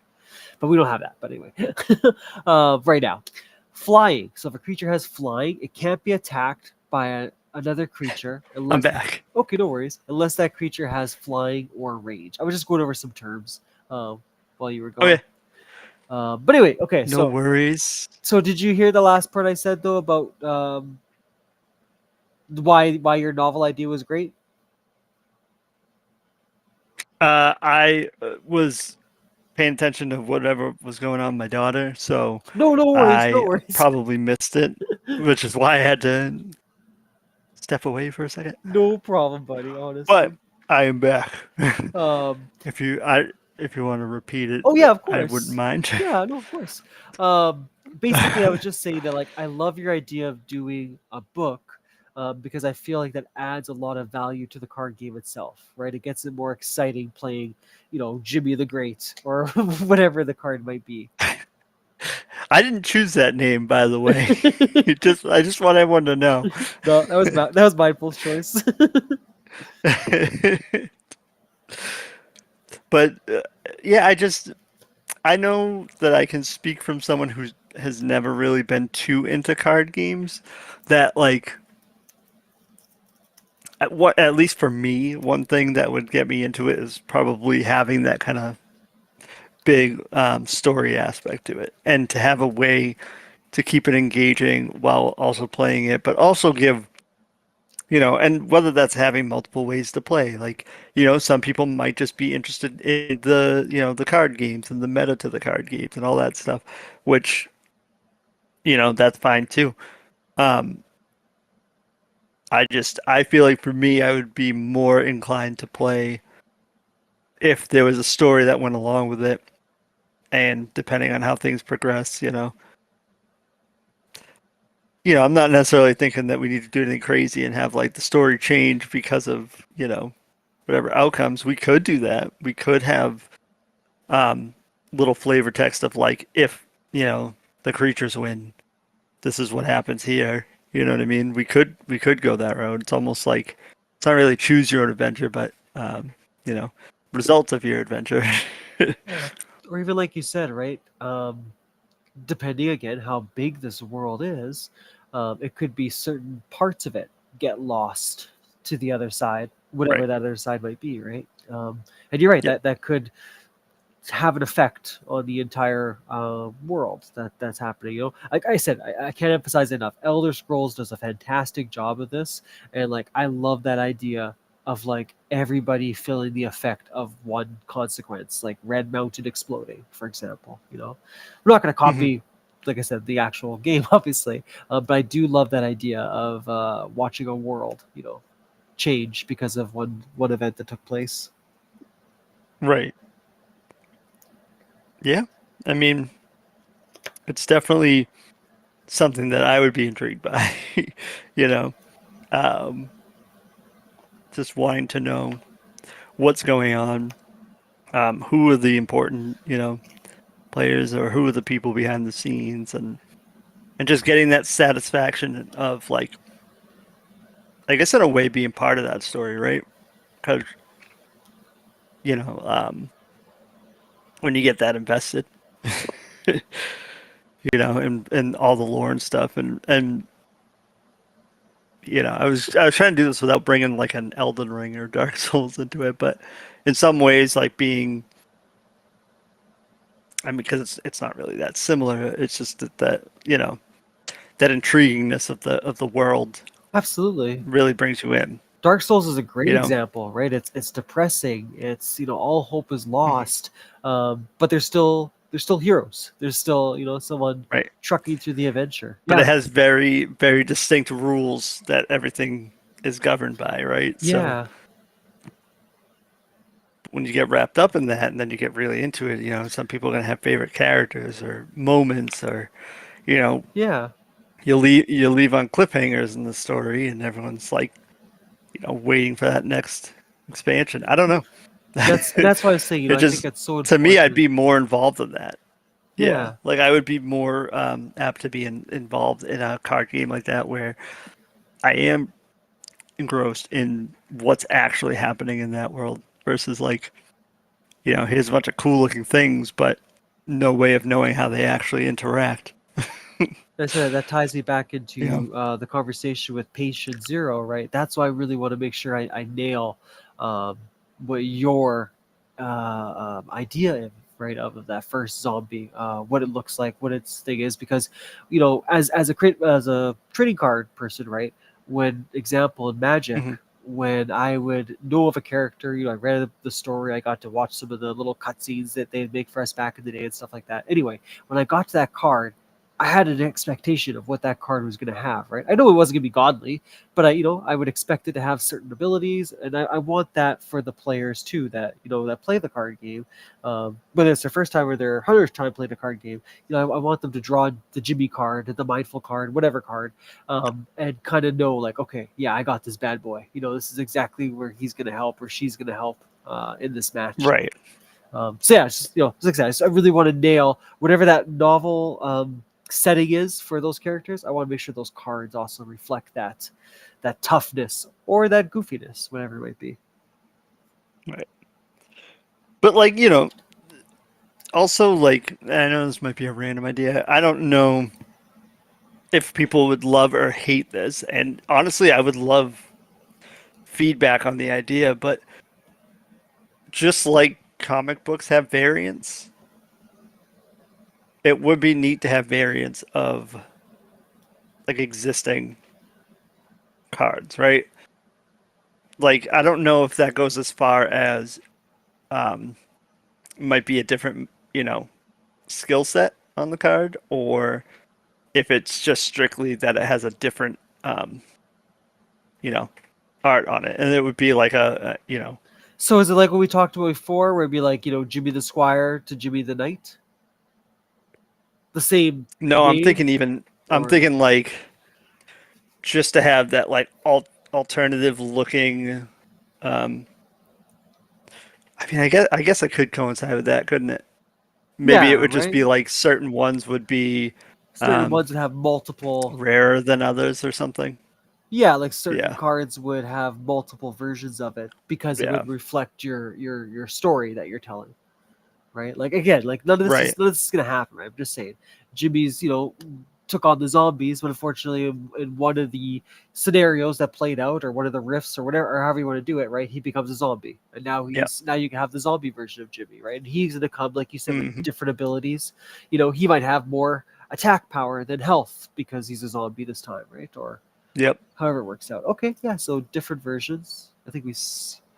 But we don't have that. But anyway, right now, flying. So if a creature has flying, it can't be attacked by another creature,
I'm
unless
back.
okay, no worries, unless that creature has flying or range. I was just going over some terms while you were gone.
Okay,
But anyway, okay,
no
so
worries.
did you hear the last part I said though about why your novel idea was great?
I was paying attention to whatever was going on with my daughter, so
No, no worries, no
I
worries.
probably missed it, which is why I had to step away for a second.
No problem, buddy.
But
Honestly.
I am back.
Um,
if you I if you want to repeat it,
oh yeah, of
I wouldn't
course.
mind.
Yeah, no, of course. Basically, I was just saying that like I love your idea of doing a book because I feel like that adds a lot of value to the card game itself, right? It gets it more exciting playing, Jimmy the Great or whatever the card might be.
I didn't choose that name, by the way. I just want everyone to know.
No, that was Mindful's choice.
But yeah, I know that I can speak from someone who has never really been too into card games. That like at least for me, one thing that would get me into it is probably having that kind of big story aspect to it, and to have a way to keep it engaging while also playing it, but also give and whether that's having multiple ways to play, like some people might just be interested in the card games and the meta to the card games and all that stuff, which that's fine too. Um, I feel like for me, I would be more inclined to play if there was a story that went along with it, and depending on how things progress, I'm not necessarily thinking that we need to do anything crazy and have like the story change because of whatever outcomes. We could do that. We could have um, little flavor text of like, if the creatures win, this is what happens here. You know what I mean? We could go that road. It's almost like it's not really choose your own adventure, but you know, results of your adventure.
Yeah. Or even like you said, right? Depending again how big this world is, it could be certain parts of it get lost to the other side, whatever
Right.
that other side might be, right? And you're right,
Yep.
that could have an effect on the entire world that's happening. Like I said, I can't emphasize enough. Elder Scrolls does a fantastic job of this, and like I love that idea of like everybody feeling the effect of one consequence, like Red Mountain exploding, for example. We're not going to
Hmm.
copy, like I said, the actual game, obviously, but I do love that idea of watching a world, change because of one event that took place.
Right. Yeah. I mean, it's definitely something that I would be intrigued by. you know, um, just wanting to know what's going on, who are the important, players, or who are the people behind the scenes, and just getting that satisfaction of like, I guess in a way being part of that story, right? Because you know, when you get that invested, and all the lore and stuff, and I was trying to do this without bringing like an Elden Ring or Dark Souls into it, but in some ways, like being, I mean, because it's not really that similar. It's just that intriguingness of the world
Absolutely.
really brings you in.
Dark Souls is a
You
great
know,
example, right? It's depressing. It's all hope is
Mhm.
lost, but there's still heroes. There's still someone
Right?
trucking through the adventure.
But it
Yeah,
has very very distinct rules that everything is governed by, right? So
yeah,
when you get wrapped up in that, and then you get really into it, some people are gonna have favorite characters or moments, or you know,
yeah.
you leave on cliffhangers in the story, and everyone's like, waiting for that next expansion. I don't know.
That's why I was saying.
It
I think
just
it's so
To me, I'd
important.
be more involved in that. Yeah,
Yeah,
like I would be more apt to be involved in a card game like that, where I am engrossed in what's actually happening in that world versus like, here's a bunch of cool looking things, but no way of knowing how they actually interact.
I said that ties me back
You know.
into the conversation with patient zero, right? That's why I really want to make sure I nail um, what your idea is, right, of that first zombie, what it looks like, what its thing is, because as a trading card person, right? When example in Magic,
Hmm.
when I would know of a character, I read the story, I got to watch some of the little cutscenes that they'd make for us back in the day and stuff like that. Anyway, when I got to that card, I had an expectation of what that card was going to have, right? I know it wasn't going to be godly, but I would expect it to have certain abilities, and I want that for the players too that that play the card game, whether it's their first time or their 100th time playing a card game. I want them to draw the Jimmy card, the Mindful card, whatever card, and kind of know like, okay, yeah, I got this bad boy. This is exactly where he's going to help or she's going to help in this match.
Right.
So yeah, it's just like I said, I really want to nail whatever that novel setting is for those characters. I want to make sure those cards also reflect that toughness or that goofiness, whatever it might be.
Right. But like, you know, also like I know this might be a random idea. I don't know if people would love or hate this, and honestly, I would love feedback on the idea. But just like comic books have variants, it would be neat to have variants of like existing cards, right? Like I don't know if that goes as far as um, might be a different, you know, skill set on the card, or if it's just strictly that it has a different, you know, art on it, and it would be like you know,
So is it like what we talked about before, where it'd be like Jimmy the Squire to Jimmy the Knight, the same
no,
name,
I'm
or
thinking like just to have that like alternative looking. Um, I mean, I guess it could coincide with that, couldn't it? Maybe it
yeah,
would just
right?
be like certain ones would be
Certain
um,
ones would have multiple.
rarer than others or something.
Yeah, like certain
Yeah,
cards would have multiple versions of it because it
yeah,
would reflect your story that you're telling, right? Like again, like
right.
none of this is gonna happen, right? I'm just saying, Jimmy's took on the zombies, but unfortunately, in one of the scenarios that played out, or one of the rifts, or whatever, or however you want to do it, right? He becomes a zombie, and
Yeah.
now you can have the zombie version of Jimmy, right? And he's gonna come, like you said, with
Hmm.
different abilities. He might have more attack power than health because he's a zombie this time, right? Or
Yep.
however it works out. Okay, yeah, so different versions. I think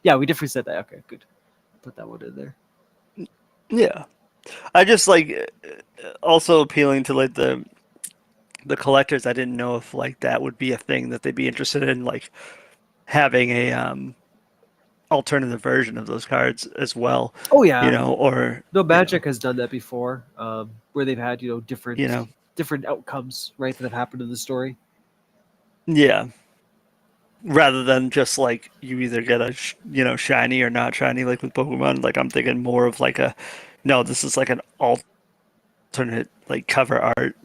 yeah, we definitely said that. Okay, good. Put that one in there.
Yeah. I just like also appealing to like the collectors. I didn't know if like that would be a thing that they'd be interested in, like having a alternative version of those cards as well,
Oh
you
yeah,
know, or
no, Magic has done that before, where they've had
you know,
different outcomes, right, that have happened in the story.
yeah, rather than just like you either get a you know, shiny or not shiny like with Pokemon. Like I'm thinking more of like a no, this is like an alternate like cover art,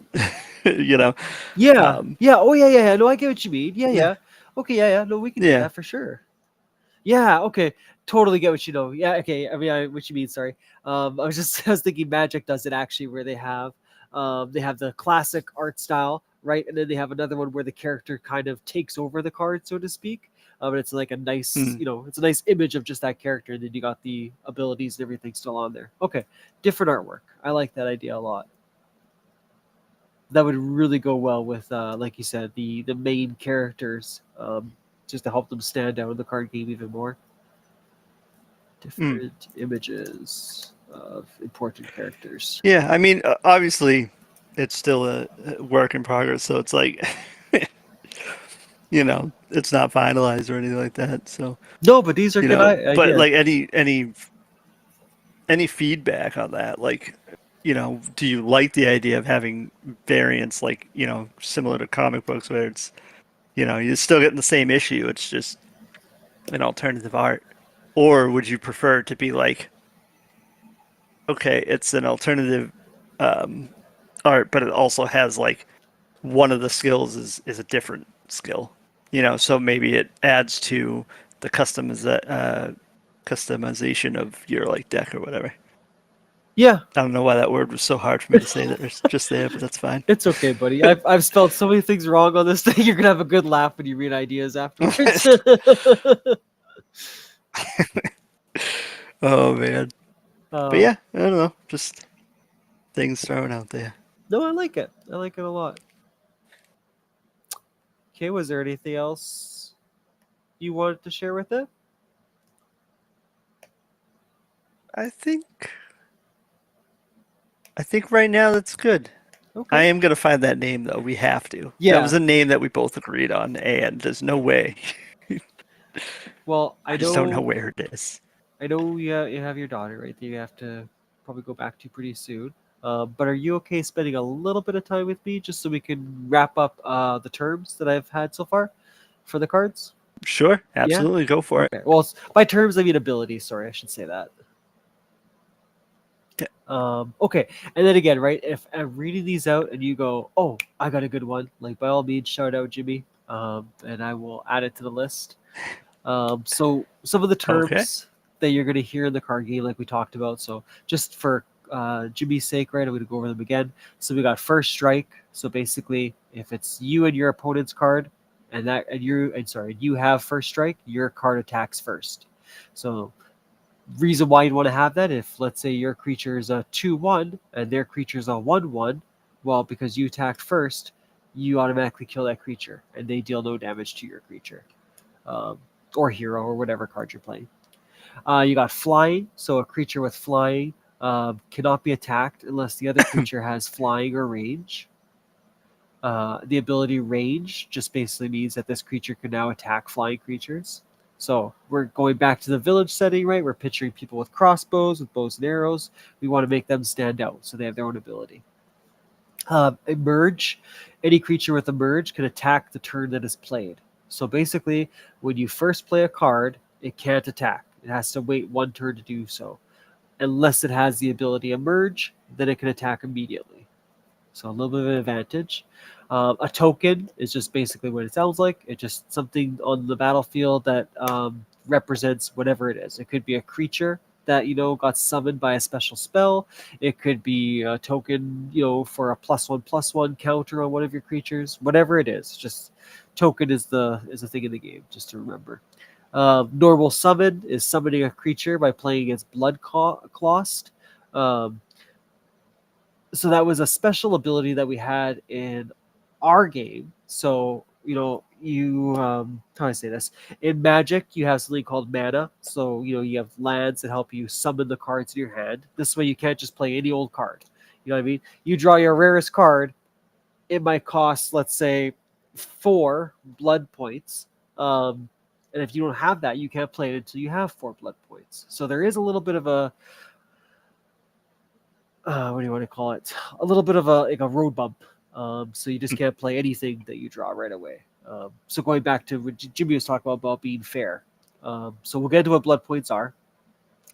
you know.
Yeah,
Um,
yeah, oh yeah, yeah, yeah. No, I get what you mean. Yeah,
yeah,
yeah. Okay, yeah, yeah. No, we can do
yeah.
that for sure. Yeah, okay. Totally get what you know. Yeah, okay. I mean, what you mean. Sorry. I was just I was thinking Magic does it actually, where they have the classic art style, right, and then they have another one where the character kind of takes over the card, so to speak. And it's like a nice,
Mm.
it's a nice image of just that character, and then you got the abilities and everything still on there. Okay, different artwork. I like that idea a lot. That would really go well with, like you said, the main characters, just to help them stand out in the card game even more.
Mm.
Different images of important characters.
Yeah, I mean, obviously, it's still a work in progress, so it's like, you know, it's not finalized or anything like that. So,
No, but these are
you
good
know, but
ideas.
like any feedback on that, like, you know, do you like the idea of having variants, like, you know, similar to comic books where it's, you know, you're still getting the same issue, it's just an alternative art, or would you prefer to be like, okay, it's an alternative um, art, but it also has like one of the skills is a different skill, you know, so maybe it adds to the customization of your like deck or whatever.
Yeah,
I don't know why that word was so hard for me to say that just there, but that's fine.
it's okay, buddy. I've spelled so many things wrong on this thing. You're gonna have a good laugh when you read ideas afterwards.
Oh man. But
um,
yeah, I don't know. Just things thrown out there.
no, I like it. I like it a lot. Okay, was there anything else you wanted to share with it?
I think I think right now that's good. I
Okay.
am gonna find that name though. We have to. That was
Yeah.
a name that we both agreed on, and there's no way.
Well,
I just don't know where it is.
I know you have your daughter right that you have to probably go back to pretty soon. But are you okay spending a little bit of time with me just so we can wrap up the terms that I've had so far for the cards?
Sure,
Yeah.
absolutely, go for it.
Okay. Well, by terms I mean abilities. Sorry, I should say that.
Yeah.
Okay, and then again, right? If I'm reading these out and you go, "Oh, I got a good one," like by all means, shout out Jimmy, and I will add it to the list. So some of the
Okay.
terms that you're going to hear in the card game, like we talked about. So just for Jimmy's sake, right? I'm going to go over them again. So we got first strike. So basically, if it's you and your opponent's card, you have first strike, your card attacks first. So reason why you'd want to have that, if let's say your creature is a 2/1 and their creature is a 1/1, well, because you attacked first, you automatically kill that creature and they deal no damage to your creature, um, or hero, or whatever card you're playing. You got flying, so a creature with flying cannot be attacked unless the other creature has flying or range. The ability range just basically means that this creature can now attack flying creatures. So we're going back to the village setting, right? We're picturing people with crossbows, with bows and arrows. We want to make them stand out, so they have their own ability. Emerge. Any creature with emerge can attack the turn that is played. So basically, when you first play a card, it can't attack. It has to wait one turn to do so. Unless it has the ability emerge, then it can attack immediately. So a little bit of an advantage. A token is just basically what it sounds like. It's just something on the battlefield that represents whatever it is. It could be a creature that got summoned by a special spell. It could be a token, for a +1/+1 counter on one of your creatures. Whatever it is, just token is the thing in the game. Just to remember. Normal summon is summoning a creature by playing its blood cost. Um, so that was a special ability that we had in our game. So how do I say this? In Magic, you have something called mana. So you have lands that help you summon the cards in your hand. This way, you can't just play any old card. You know what I mean? You draw your rarest card. It might cost, let's say, 4 blood points. And if you don't have that, you can't play it until you have 4 blood points. So there is a little bit of a what do you want to call it? A little bit of a road bump. So you just can't play anything that you draw right away. So going back to what Jimmy was talking about being fair. So we'll get into what blood points are.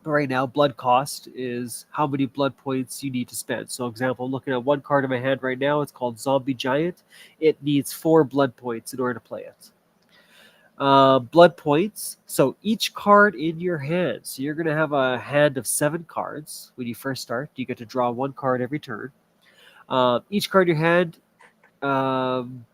But right now, blood cost is how many blood points you need to spend. So, example, I'm looking at one card in my hand right now. It's called Zombie Giant. It needs 4 blood points in order to play it. Blood points. So each card in your hand. So you're going to have a hand of 7 cards when you first start. You get to draw 1 card every turn. Each card in your hand. Um,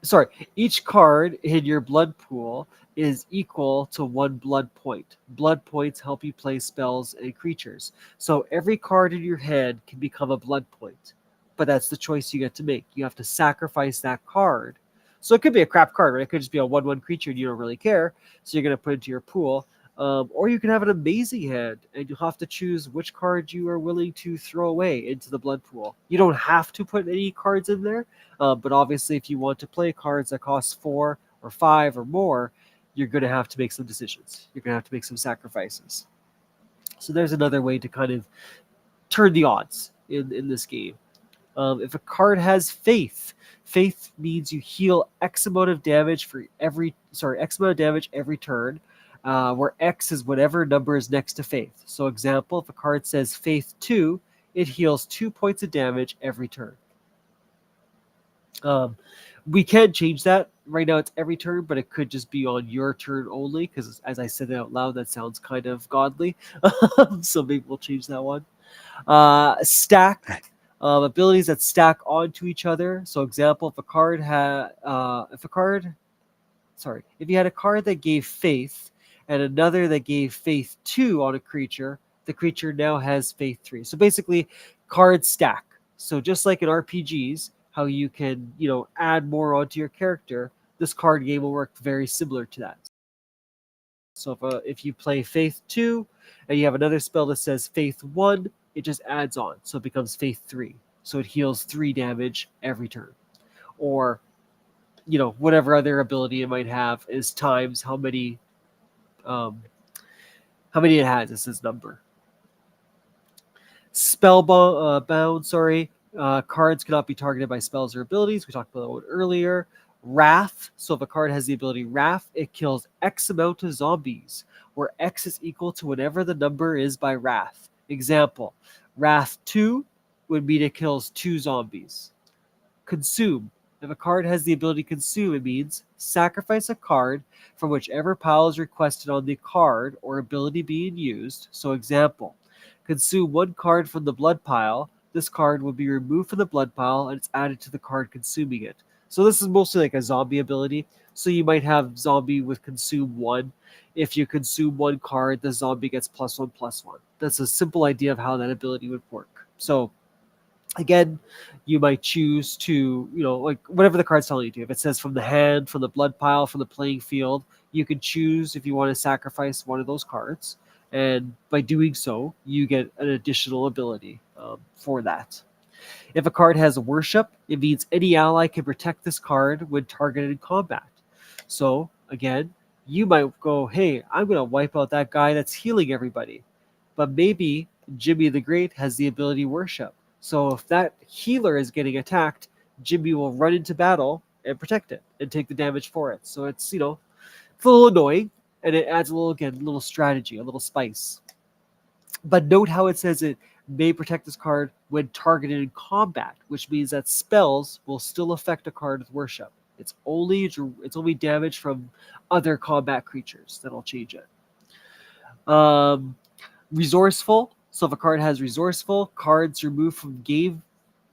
sorry. Each card in your blood pool is equal to 1 blood point. Blood points help you play spells and creatures. So every card in your hand can become a blood point. But that's the choice you get to make. You have to sacrifice that card. So it could be a crap card, right? It could just be a 1/1 creature and you don't really care. So you're going to put it into your pool. Or you can have an amazing hand and you'll have to choose which card you are willing to throw away into the blood pool. You don't have to put any cards in there, but obviously, if you want to play cards that cost 4 or 5 or more, you're going to have to make some decisions. You're going to have to make some sacrifices. So there's another way to kind of turn the odds in this game. If a card has faith, faith means you heal X amount of damage X amount of damage every turn, where X is whatever number is next to faith. So, example, if a card says faith 2, it heals 2 points of damage every turn. Um, We can change that. Right now it's every turn, but it could just be on your turn only because, as I said it out loud, that sounds kind of godly. So maybe we'll change that one. Stack, abilities that stack onto each other. So, example, if a card, sorry, if you had a card that gave faith and another that gave faith 2 on a creature, the creature now has faith 3. So basically, cards stack. So just like in RPGs, how you can, add more onto your character, this card game will work very similar to that. So if you play faith 2 and you have another spell that says faith 1, it just adds on. So it becomes faith 3. So it heals 3 damage every turn. Or whatever other ability it might have is times um, how many it has. This is number. Bound. Sorry, cards cannot be targeted by spells or abilities. We talked about it earlier. Wrath. So if a card has the ability Wrath, it kills X amount of zombies, where X is equal to whatever the number is by Wrath. Example: Wrath 2 would mean it kills 2 zombies. Consume. If a card has the ability Consume, it means sacrifice a card from whichever pile is requested on the card or ability being used. So, example: consume 1 card from the blood pile. This card will be removed from the blood pile and it's added to the card consuming it. So, this is mostly like a zombie ability. So, you might have zombie with Consume 1. If you consume 1 card, the zombie gets +1/+1. That's a simple idea of how that ability would work. So, again, you might choose to, like whatever the card's telling you to. If it says from the hand, from the blood pile, from the playing field, you can choose if you want to sacrifice one of those cards. And by doing so, you get an additional ability for that. If a card has worship, it means any ally can protect this card when targeted in combat. So, again, you might go, hey, I'm going to wipe out that guy that's healing everybody. But maybe Jimmy the Great has the ability worship. So if that healer is getting attacked, Jimmy will run into battle and protect it and take the damage for it. So it's a little annoying, and it adds a little strategy, a little spice. But note how it says it may protect this card when targeted in combat, which means that spells will still affect a card with worship. It's only damage from other combat creatures that'll change it. Um, Resourceful. So if a card has resourceful, cards removed from the game,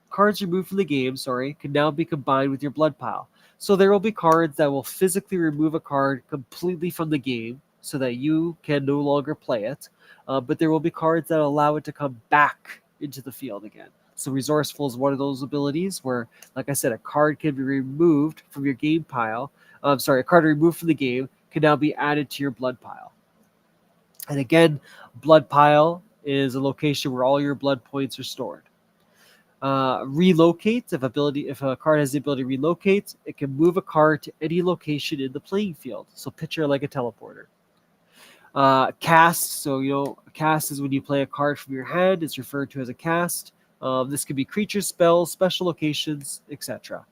can now be combined with your blood pile. So there will be cards that will physically remove a card completely from the game so that you can no longer play it. But there will be cards that allow it to come back into the field again. So resourceful is one of those abilities where, like I said, a card can be removed from your game pile. A card removed from the game can now be added to your blood pile. And again, blood pile is a location where all your blood points are stored. Relocate. If a card has the ability to relocate, it can move a card to any location in the playing field. So picture like a teleporter. Cast. So cast is when you play a card from your hand. It's referred to as a cast. This could be creatures, spells, special locations, etc.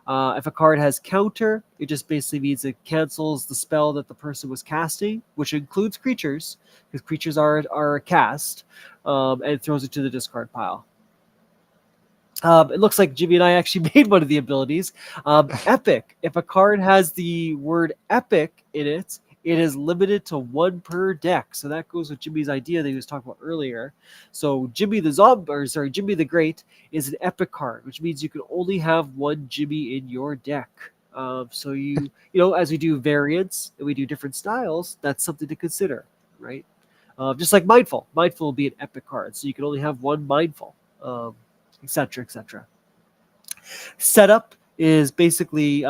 If a card has counter, it just basically means it cancels the spell that the person was casting, which includes creatures, because creatures are a cast, and it throws it to the discard pile. It looks like Jimmy and I actually made one of the abilities. Epic. If a card has the word epic in it, it is limited to 1 per deck. So that goes with Jimmy's idea that he was talking about earlier. So Jimmy the Great is an epic card, which means you can only have 1 Jimmy in your deck. So as we do variants and we do different styles, that's something to consider, right? Just like Mindful. Mindful will be an epic card, so you can only have 1 Mindful. Etc. etc. Setup is basically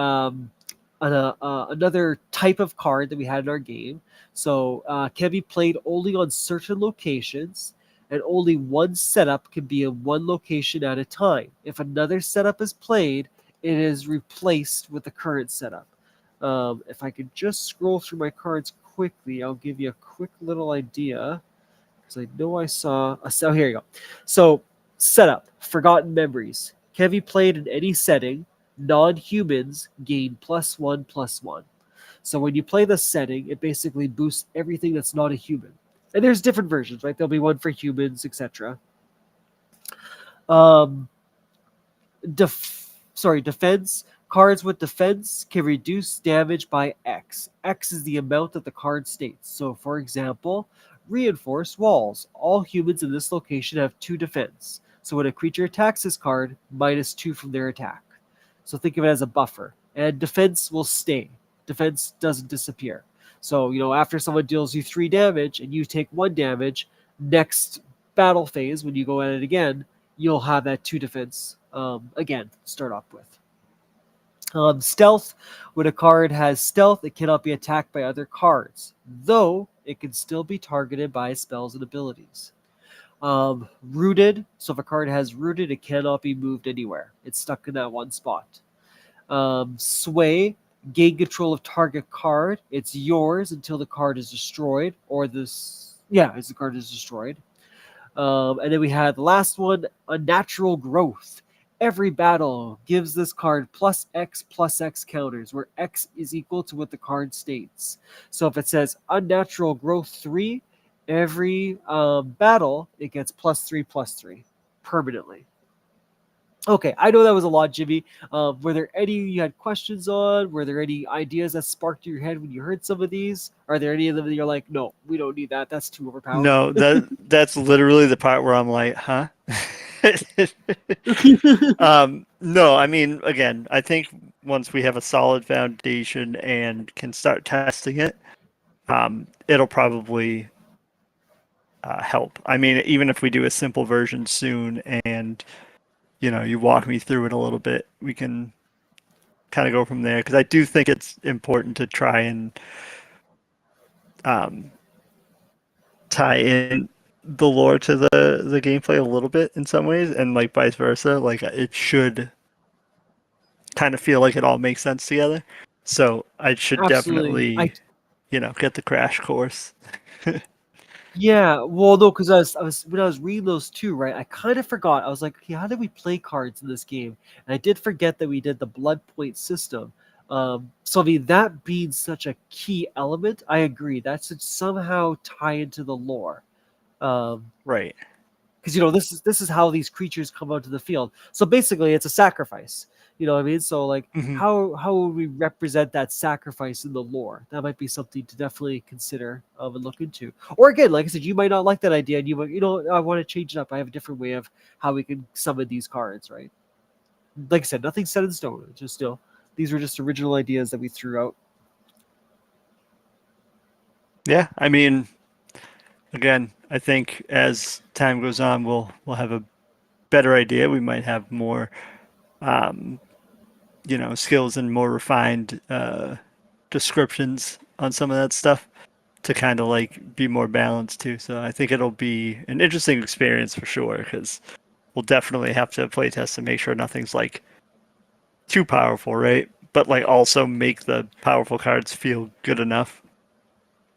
another type of card that we had in our game. So can be played only on certain locations, and only 1 setup can be in 1 location at a time. If another setup is played, it is replaced with the current setup. If I could just scroll through my cards quickly, I'll give you a quick little idea. Because I know I saw. So here you go. So setup: Forgotten Memories. Can be played in any setting. Non-humans gain +1/+1. So when you play this setting, it basically boosts everything that's not a human. And there's different versions, right? There'll be one for humans, etc. Um, Defense. Cards with defense can reduce damage by X. X is the amount that the card states. So, for example, reinforced walls. All humans in this location have 2 defense. So when a creature attacks this card, -2 from their attack. So think of it as a buffer. And defense will stay. Defense doesn't disappear. So, after someone deals you 3 damage and you take 1 damage, next battle phase, when you go at it again, you'll have that 2 defense again, start off with. Stealth. When a card has stealth, it cannot be attacked by other cards, though it can still be targeted by spells and abilities. Rooted. So if a card has rooted, it cannot be moved anywhere. It's stuck in that one spot. Sway. Gain control of target card. It's yours until the card is destroyed, or this. Yeah, as the card is destroyed. And then we had the last one, Unnatural Growth. Every battle gives this card +X counters, where X is equal to what the card states. So if it says Unnatural Growth 3, every battle, it gets +3/+3 permanently. Okay, I know that was a lot, Jimmy. Were there any you had questions on? Were there any ideas that sparked your head when you heard some of these? Are there any of them that you're like, no, we don't need that. That's too overpowering.
No, that's literally the part where I'm like, huh? No, I mean, again, I think once we have a solid foundation and can start testing it, it'll probably help. I mean, even if we do a simple version soon and, you walk me through it a little bit, we can kind of go from there. Because I do think it's important to try and um, tie in the lore to the gameplay a little bit in some ways, and like vice versa. Like it should kind of feel like it all makes sense together. So I should
Absolutely.
definitely, get the crash course.
Yeah, well, no, because I was when I was reading those two, right? I kind of forgot. I was like, okay, how did we play cards in this game? And I did forget that we did the blood point system. So I mean, that being such a key element, I agree. That should somehow tie into the lore. Um,
Right.
because this is how these creatures come onto the field. So basically, it's a sacrifice. You know what I mean? So like,
Hmm.
how would we represent that sacrifice in the lore? That might be something to definitely consider and look into. Or again, like I said, you might not like that idea, and you might, I want to change it up. I have a different way of how we can summon these cards, right? Like I said, nothing's set in stone. It's just still these were just original ideas that we threw out.
Yeah. I mean, again, I think as time goes on, we'll have a better idea. We might have more, um, skills and more refined descriptions on some of that stuff to kind of like be more balanced too. So I think it'll be an interesting experience for sure because we'll definitely have to play test and make sure nothing's like too powerful, right? But like also make the powerful cards feel good enough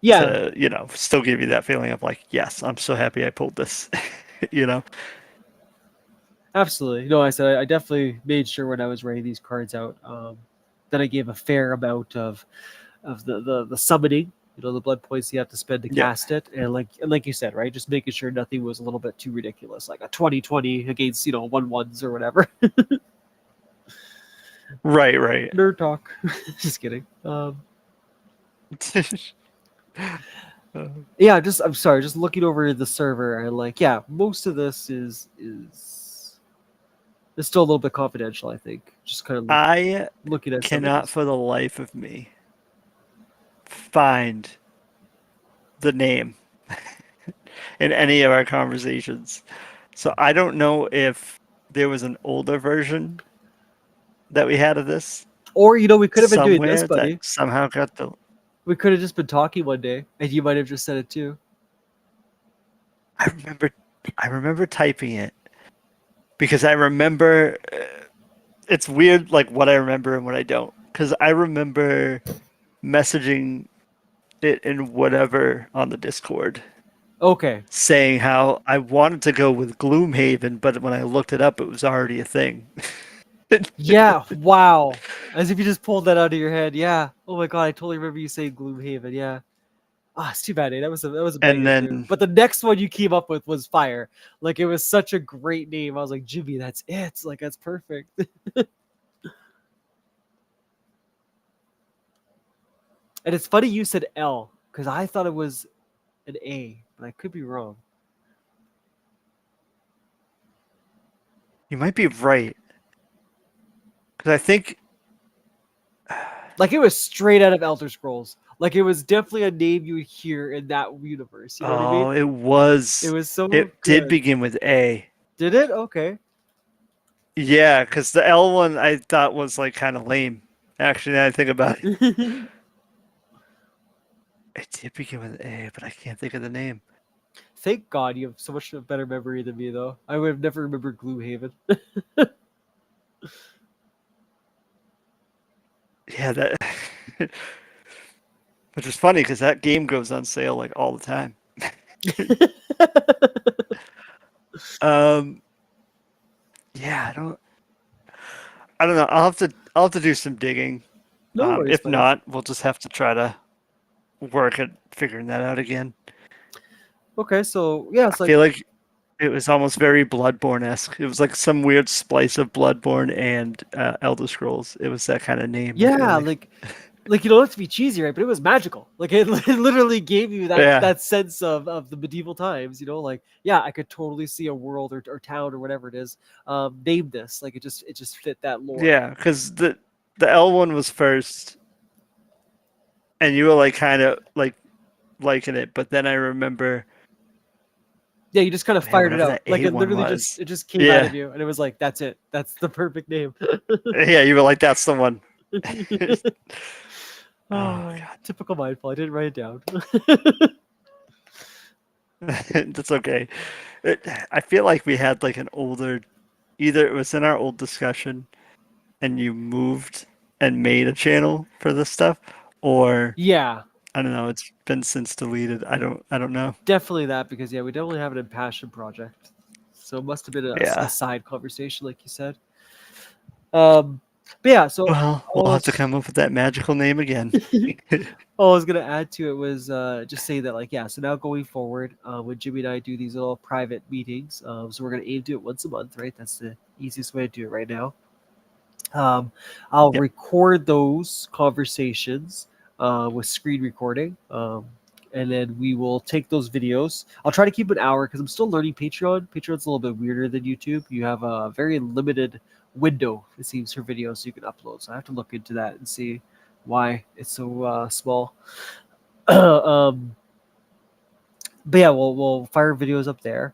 Yeah,
to, still give you that feeling of like, yes, I'm so happy I pulled this, you know?
absolutely. No, I said I definitely made sure when I was writing these cards out that I gave a fair amount of the summoning, the blood points you have to spend to
Yeah.
cast it, and like you said, right, just making sure nothing was a little bit too ridiculous, like a 20/20 against 1/1s or whatever.
Right, right.
Nerd talk. Just kidding. Yeah, just I'm sorry, just looking over the server and like yeah, most of this is still a little bit confidential. I think just kind of
I
looking at some of
cannot
these.
for the life of me find the name in any of our conversations. So I don't know if there was an older version that we had of this
Or we could have been doing this,
somewhere that
buddy.
somehow got the.
We could have just been talking one day, and you might have just said it too.
I remember, I remember typing it because I remember. It's weird, like what I remember and what I don't, because I remember messaging it in whatever on the Discord
Okay.
saying how I wanted to go with Gloomhaven, but when I looked it up, it was already a thing.
Yeah. Wow. As if you just pulled that out of your head. Yeah. Oh my god, I totally remember you saying Gloomhaven. Yeah. Ah, it's too bad. Eh? That was a
And
banger too.
then,
But the next one you came up with was Fire. Like it was such a great name. I was like, Jimmy, that's it. Like that's perfect. And it's funny you said L because I thought it was an A, but I could be wrong.
You might be right. Because I think,
Like it was straight out of Elder Scrolls. Like it was definitely a name you would hear in that universe. You know what I mean?
oh,
It was so
it did
good.
begin with A.
Did it? Okay.
Yeah, because the L one I thought was like kind of lame. Actually, now I think about it. It did begin with A, but I can't think of the name.
Thank God you have so much better memory than me, though. I would have never remembered Gloomhaven.
Yeah, that. Which is funny because that game goes on sale like all the time. Um, yeah, I don't know. I'll have to do some digging.
No worries,
If
buddy.
not, we'll just have to try to work at figuring that out again.
Okay, so yeah,
I
it's like
feel like it was almost very Bloodborne-esque. It was like some weird splice of Bloodborne and Elder Scrolls. It was that kind of name. I feel
yeah,
like.
like you don't have to be cheesy, right? But it was magical. Like it, it literally gave you
Yeah,
that sense of the medieval times. You know, like yeah, I could totally see a world or town or whatever it is named this. Like it just fit that lore.
yeah, because the L one was first, and you were like kind of like liking it, but then I remember,
Yeah, you just kind of
yeah,
fired it
whatever
out.
that
Like
A
it
one
literally
was.
it just came out of
Yeah,
you, and it was like that's it. That's the perfect name.
yeah, you were like, that's the one. Oh
Oh, typical mindful. I didn't write it down.
god, that's okay. I feel like we had like an older, either it was in our old discussion, and you moved and made a channel for this stuff, or
Yeah,
I don't know. It's been since deleted. I don't know.
definitely that because yeah, we definitely have an impassioned project. So it must have been a
Yeah.
side conversation, like you said. Um, but yeah, so
Well,
all
we'll
I
have to
was
come up with that magical name again.
all I was gonna add to it was just say that like yeah, so now going forward, when Jimmy and I do these little private meetings, so we're gonna aim to do it once a month, right? That's the easiest way to do it right now. Um, I'll
Yep.
record those conversations with screen recording. And then we will take those videos. I'll try to keep an hour because I'm still learning Patreon. Patreon's a little bit weirder than YouTube. You have a very limited window, it seems, for videos you can upload. So I have to look into that and see why it's so small. um, but yeah, we'll fire videos up there.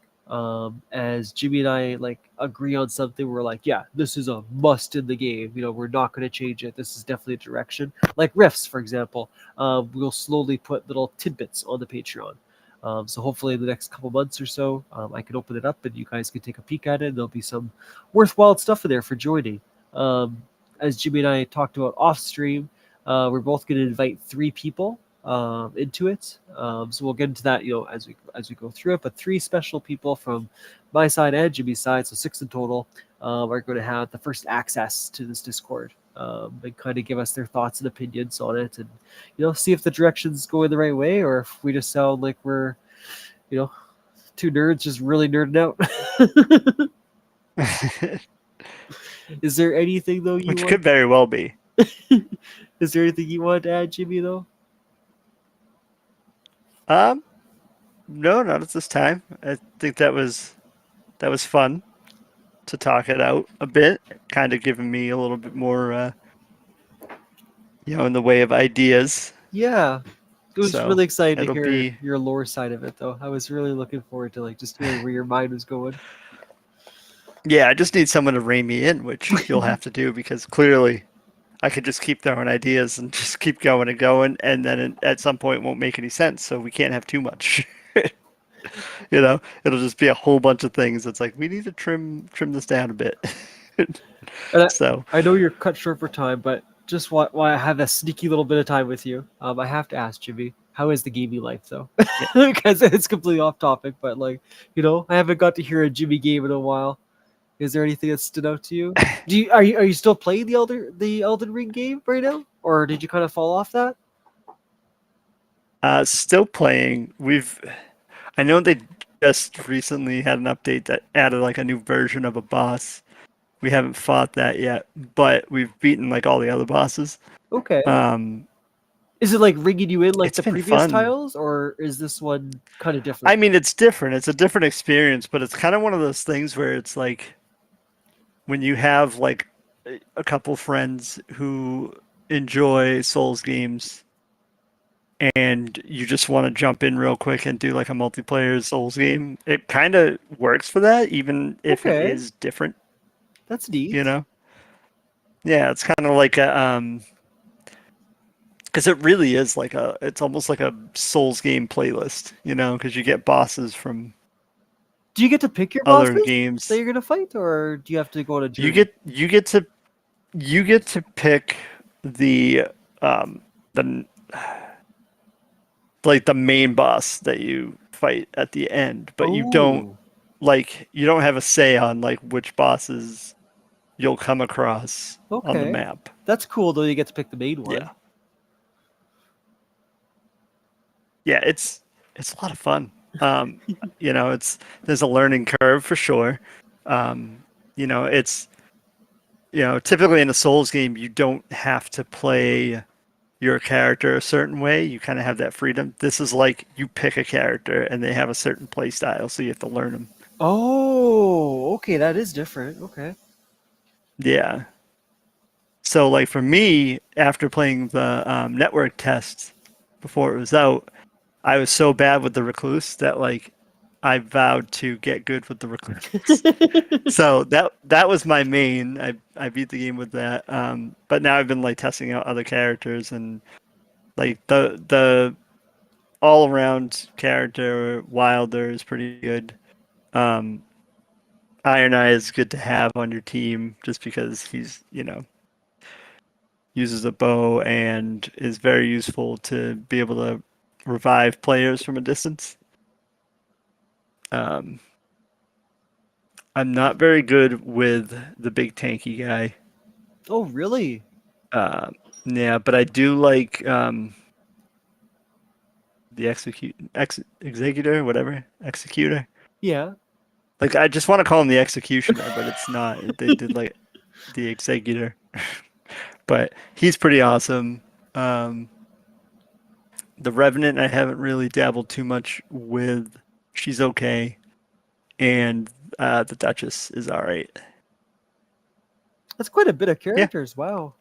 As Jimmy and I like agree on something, we're like, yeah, this is a must in the game. You know, we're not going to change it. This is definitely a direction. Like riffs, for example, we'll slowly put little tidbits on the Patreon. So hopefully in the next couple months or so, I can open it up and you guys can take a peek at it. And there'll be some worthwhile stuff in there for joining. Um, as Jimmy and I talked about off stream, we're both going to invite 3 people into it. So we'll get into that, you know, as we go through it. But 3 special people from my side and Jimmy's side, so 6 in total, are going to have the first access to this Discord and kind of give us their thoughts and opinions on it, and you know, see if the directions go in the right way, or if we just sound like we're, you know, 2 nerds just really nerding out. Is there anything though you
Which
want?
could very well be.
Is there anything you want to add, Jimmy? Though.
Um, no, not at this time. I think that was fun to talk it out a bit, kind of giving me a little bit more, in the way of ideas.
Yeah, it was
So
really exciting to
it'll
hear
be,
your lore side of it, though. I was really looking forward to like just hearing where your mind was going.
yeah. I just need someone to rein me in, which you'll have to do because clearly I could just keep throwing ideas and just keep going and going, and then at some point it won't make any sense. So we can't have too much. It'll just be a whole bunch of things. It's like we need to trim this down a bit.
And
So
I know you're cut short for time, but just why I have a sneaky little bit of time with you, I have to ask Jimmy, how is the gaming life though?
yeah.
Because it's completely off topic, but like, you know, I haven't got to hear a Jimmy game in a while. Is there anything that stood out to you? Are you still playing the Elden Ring game right now, or did you kind of fall off that?
Still playing. I know they just recently had an update that added like a new version of a boss. We haven't fought that yet, but we've beaten like all the other bosses.
Okay.
Um,
Is it like ringing you in like
It's
the
been
previous
fun.
tiles, or is this one kind of
I
different?
mean, it's different. It's a different experience, but it's kind of one of those things where it's like when you have like a couple friends who enjoy Souls games and you just want to jump in real quick and do like a multiplayer Souls game, it kind of works for that, even if it
Okay,
is different,
that's
you
neat.
know? Yeah, it's kind of like a because it really is like it's almost like a Souls game playlist, because you get bosses from
Do you get to pick your
other
bosses that
games.
you're gonna fight, or do you have to go on a
You
journey?
get you get to you get to pick the the like the main boss that you fight at the end, but
Oh,
you don't have a say on like which bosses you'll come across on the
okay,
map.
that's cool though. You get to pick the main one.
Yeah. Yeah, it's a lot of fun. It's there's a learning curve for sure. Um, it's typically in a Souls game you don't have to play your character a certain way. You kind of have that freedom. This is like you pick a character and they have a certain play style, so you have to learn them.
Oh, okay, that is different. Okay.
Yeah. So like for me, after playing the network test before it was out, I was so bad with the recluse that like I vowed to get good with the recluse. So that was my main. I beat the game with that. But now I've been like testing out other characters and like the all around character Wilder is pretty good. Um, Iron Eye is good to have on your team just because he's uses a bow and is very useful to be able to revive players from a distance. Um, I'm not very good with the big tanky guy.
Oh, really?
Uh, yeah, but I do like the executor, whatever executor.
Yeah.
Like I just want to call him the executioner, but it's not. They did like the executor, but he's pretty awesome. Um, the Revenant I haven't really dabbled too much with. She's okay, and the Duchess is all right.
That's quite a bit of
Yeah,
characters. Wow.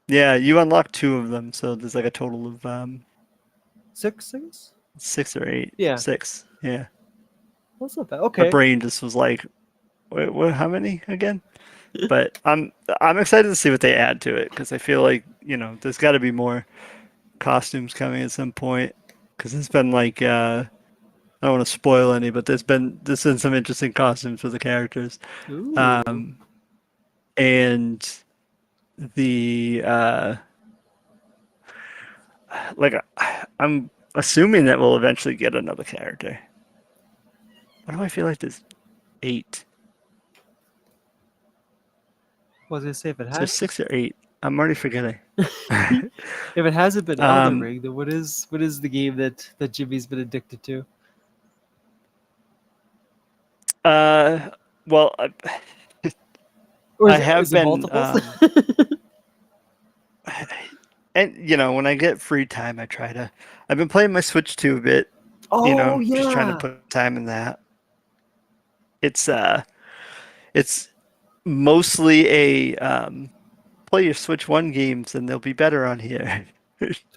yeah. You unlock two of them, so there's like a total of
Six, I guess?
six or eight,
Yeah.
six. Yeah,
That's not bad.
my
Okay.
brain just was like, wait, what? How many again? But I'm excited to see what they add to it because I feel like there's got to be more costumes coming at some point because it's been like I don't want to spoil any, but there's been some interesting costumes for the characters,
Ooh.
um, and the like I'm assuming that we'll eventually get another character. Why do I feel like there's eight?
I was gonna say if it
Is there
has
six or eight? I'm already forgetting.
if it hasn't been Elden
um,
Ring, then what is the game that Jimmy's been addicted to?
uh, well, I,
Or
I
is it
have
is it
been
multiples?
and when I get free time, I've been playing my Switch 2 a bit,
Oh
just trying to
yeah.
put time in that. It's it's mostly a play your Switch 1 games and they'll be better on here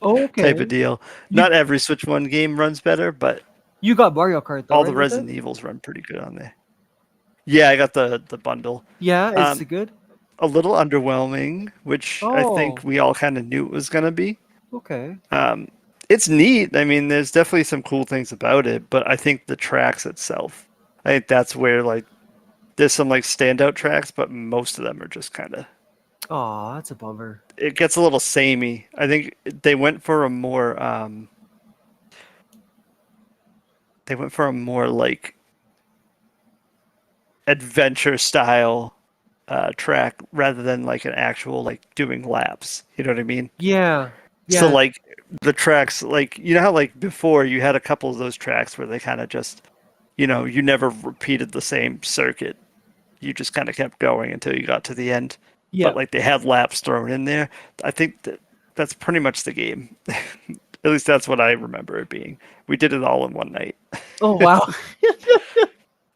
Oh,
type of
okay.
deal.
You
Not every Switch 1 game runs better, but
you got Mario Kart though,
all the
right, with it?
Resident Evils run pretty good on there. Yeah, I got the bundle.
Yeah, is
Um,
it good?
a little underwhelming, which I think
Oh,
we all kind of knew it was gonna be.
okay.
Um, it's neat. I mean, there's definitely some cool things about it, but I think the tracks itself, I think that's where like there's some like standout tracks, but most of them are just kind of.
Aw, that's a bummer.
It gets a little samey. I think they went for a more like adventure style track rather than like an actual like doing laps. You know what I mean?
Yeah.
So
Yeah.
like the tracks, like how like before you had a couple of those tracks where they kind of just, you never repeated the same circuit. You just kind of kept going until you got to the end.
Yeah.
But like they had laps thrown in there. I think that that's pretty much the game. At least that's what I remember it being. We did it all in one night.
Oh wow.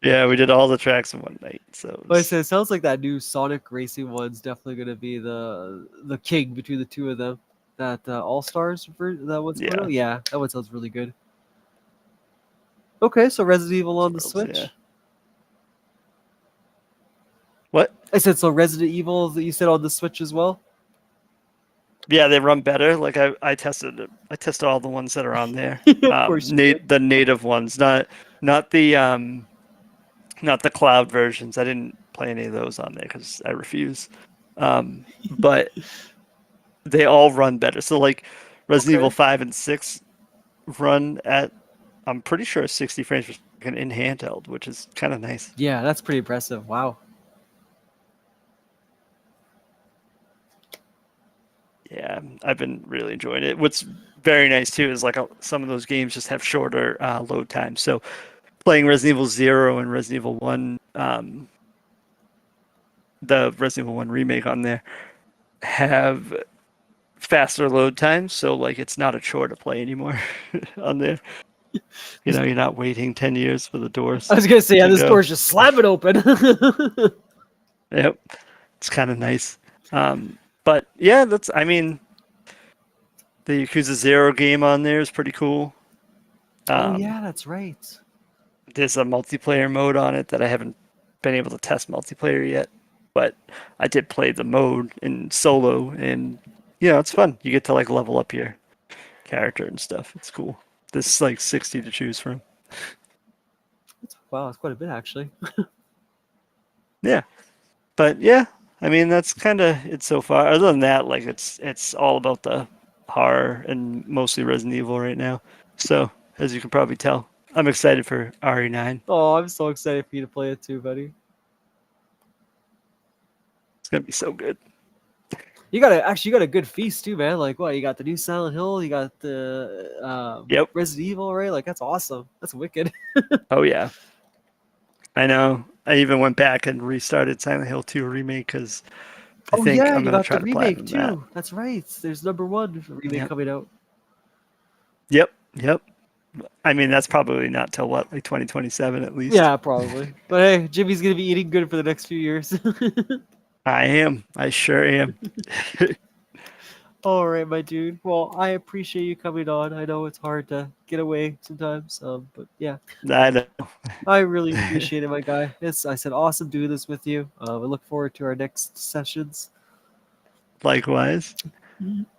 Yeah, we did all the tracks in one night. So it
Like I said,
was,
it sounds like that new Sonic Racing one's definitely going to be the king between the two of them. That All Stars that one's coming
yeah,
out. Yeah, that one sounds really good. Okay, so Resident Evil on the
yeah.
Switch.
What?
I said so. Resident Evil that you said on the Switch as well.
Yeah, they run better. Like I tested it. I tested all the ones that are on there.
Of course you did.
The native ones, not the not the cloud versions. I didn't play any of those on there because I refuse. But they all run better. So like Resident Evil
Okay.
5 and 6 run at, I'm pretty sure, 60 frames per second in handheld, which is kind of nice.
Yeah, that's pretty impressive. Wow.
Yeah, I've been really enjoying it. What's very nice too is like some of those games just have shorter load times. So playing Resident Evil 0 and Resident Evil 1, the Resident Evil 1 remake on there, have faster load times. So like it's not a chore to play anymore on there. You know, you're not waiting 10 years for the
I
doors
was gonna say, yeah,
to
this
go.
door's just slamming open.
Yep, it's kind of nice. But yeah, that's, I mean, the Yakuza 0 game on there is pretty cool.
Oh
Um,
yeah, that's right.
there's a multiplayer mode on it that I haven't been able to test multiplayer yet, but I did play the mode in solo, and you know, it's fun. You get to like level up your character and stuff. It's cool. There's like 60 to choose from.
Wow, that's quite a bit actually.
Yeah, but yeah, I mean that's kind of it so far. Other than that, like it's all about the horror and mostly Resident Evil right now. So as you can probably tell, I'm excited for RE9.
Oh, I'm so excited for you to play it too, buddy.
It's gonna be so good.
You got a good feast too, man. Like what? You got the new Silent Hill. You got the
Yep.
Resident Evil, right? Like that's awesome. That's wicked.
Oh yeah. I know. I even went back and restarted Silent Hill 2 remake because I
Oh
think
yeah,
I'm
you
gonna
got the
try to
remake
platinum that.
too. That's right. There's number one remake
Yep.
coming out.
Yep. Yep. I mean, that's probably not till what, like 2027 at least.
Yeah, probably. But hey, Jimmy's gonna be eating good for the next few years.
I am. I sure am.
All right, my dude. Well, I appreciate you coming on. I know it's hard to get away sometimes, but yeah,
I know.
I really appreciate it, my guy. It's I said awesome doing this with you. I look forward to our next sessions.
Likewise.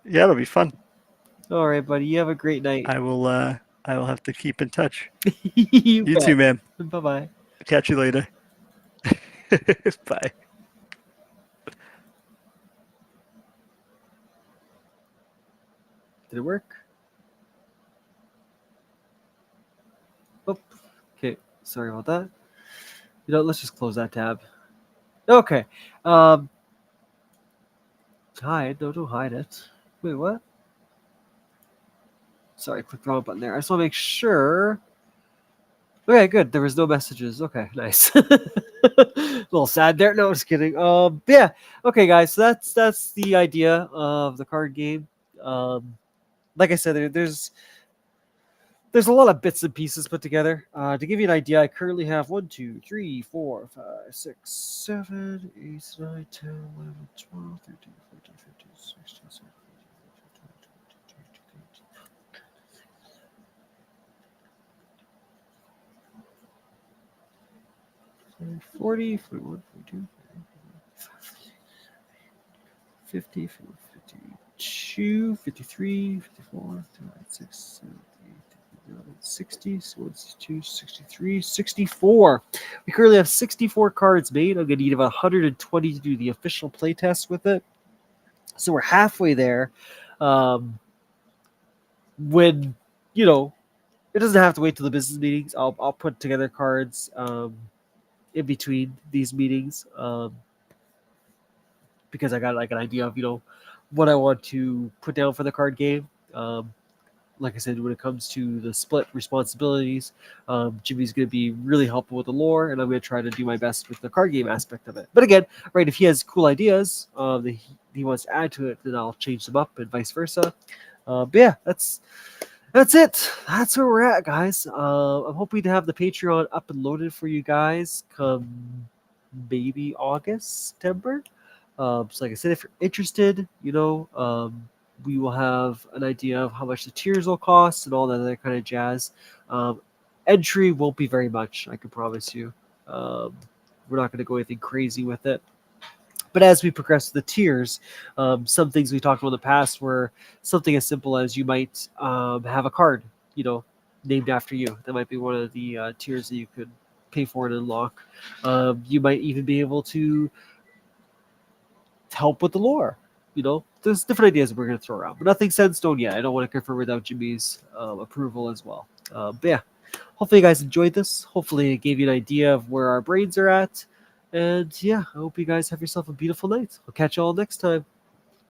Yeah, it'll be fun.
All right, buddy. You have a great night.
I will have to keep in touch.
You
You too,
bet.
man.
Bye bye.
Catch you later. Bye.
Did it work? Oh, okay. Sorry about that. You know, let's just close that tab. Okay. Um, hide. No, don't hide it. Wait, what? Sorry, I clicked the wrong button there. I just want to make sure. Okay, good. There was no messages. Okay, nice. A little sad there. No, just kidding. Yeah. Okay, guys. So that's the idea of the card game. Like I said, there's a lot of bits and pieces put together. To give you an idea, I currently have 1, 2, 3, 4, 5, 6, 7, 8, 9, 10, 11, 12, 13, 14, 15, 16, 17, 40, 41, 42, 50, 52, 53, 54, 56, 57, 60, 62, 63, 64. We currently have 64 cards made. I'm going to need about 120 to do the official playtest with it. So we're halfway there. When, you know, it doesn't have to wait till the business meetings. I'll put together cards in between these meetings because I got like an idea of, what I want to put down for the card game. like I said, when it comes to the split responsibilities, Jimmy's going to be really helpful with the lore, and I'm going to try to do my best with the card game aspect of it. But again, right, if he has cool ideas that he wants to add to it, then I'll change them up, and vice versa. But yeah, that's it. That's where we're at, guys. I'm hoping to have the Patreon up and loaded for you guys come maybe August, September. So, like I said, if you're interested, we will have an idea of how much the tiers will cost and all that other kind of jazz. Um, Entry won't be very much, I can promise you. Um, we're not going to go anything crazy with it. But as we progress to the tiers, some things we talked about in the past were something as simple as you might have a card, named after you. That might be one of the tiers that you could pay for and unlock. You might even be able to help with the lore. There's different ideas we're going to throw around, but nothing set in stone yet. I don't want to confirm without Jimmy's approval as well. But yeah, hopefully you guys enjoyed this. Hopefully it gave you an idea of where our brains are at. And yeah, I hope you guys have yourself a beautiful night. I'll catch you all next time.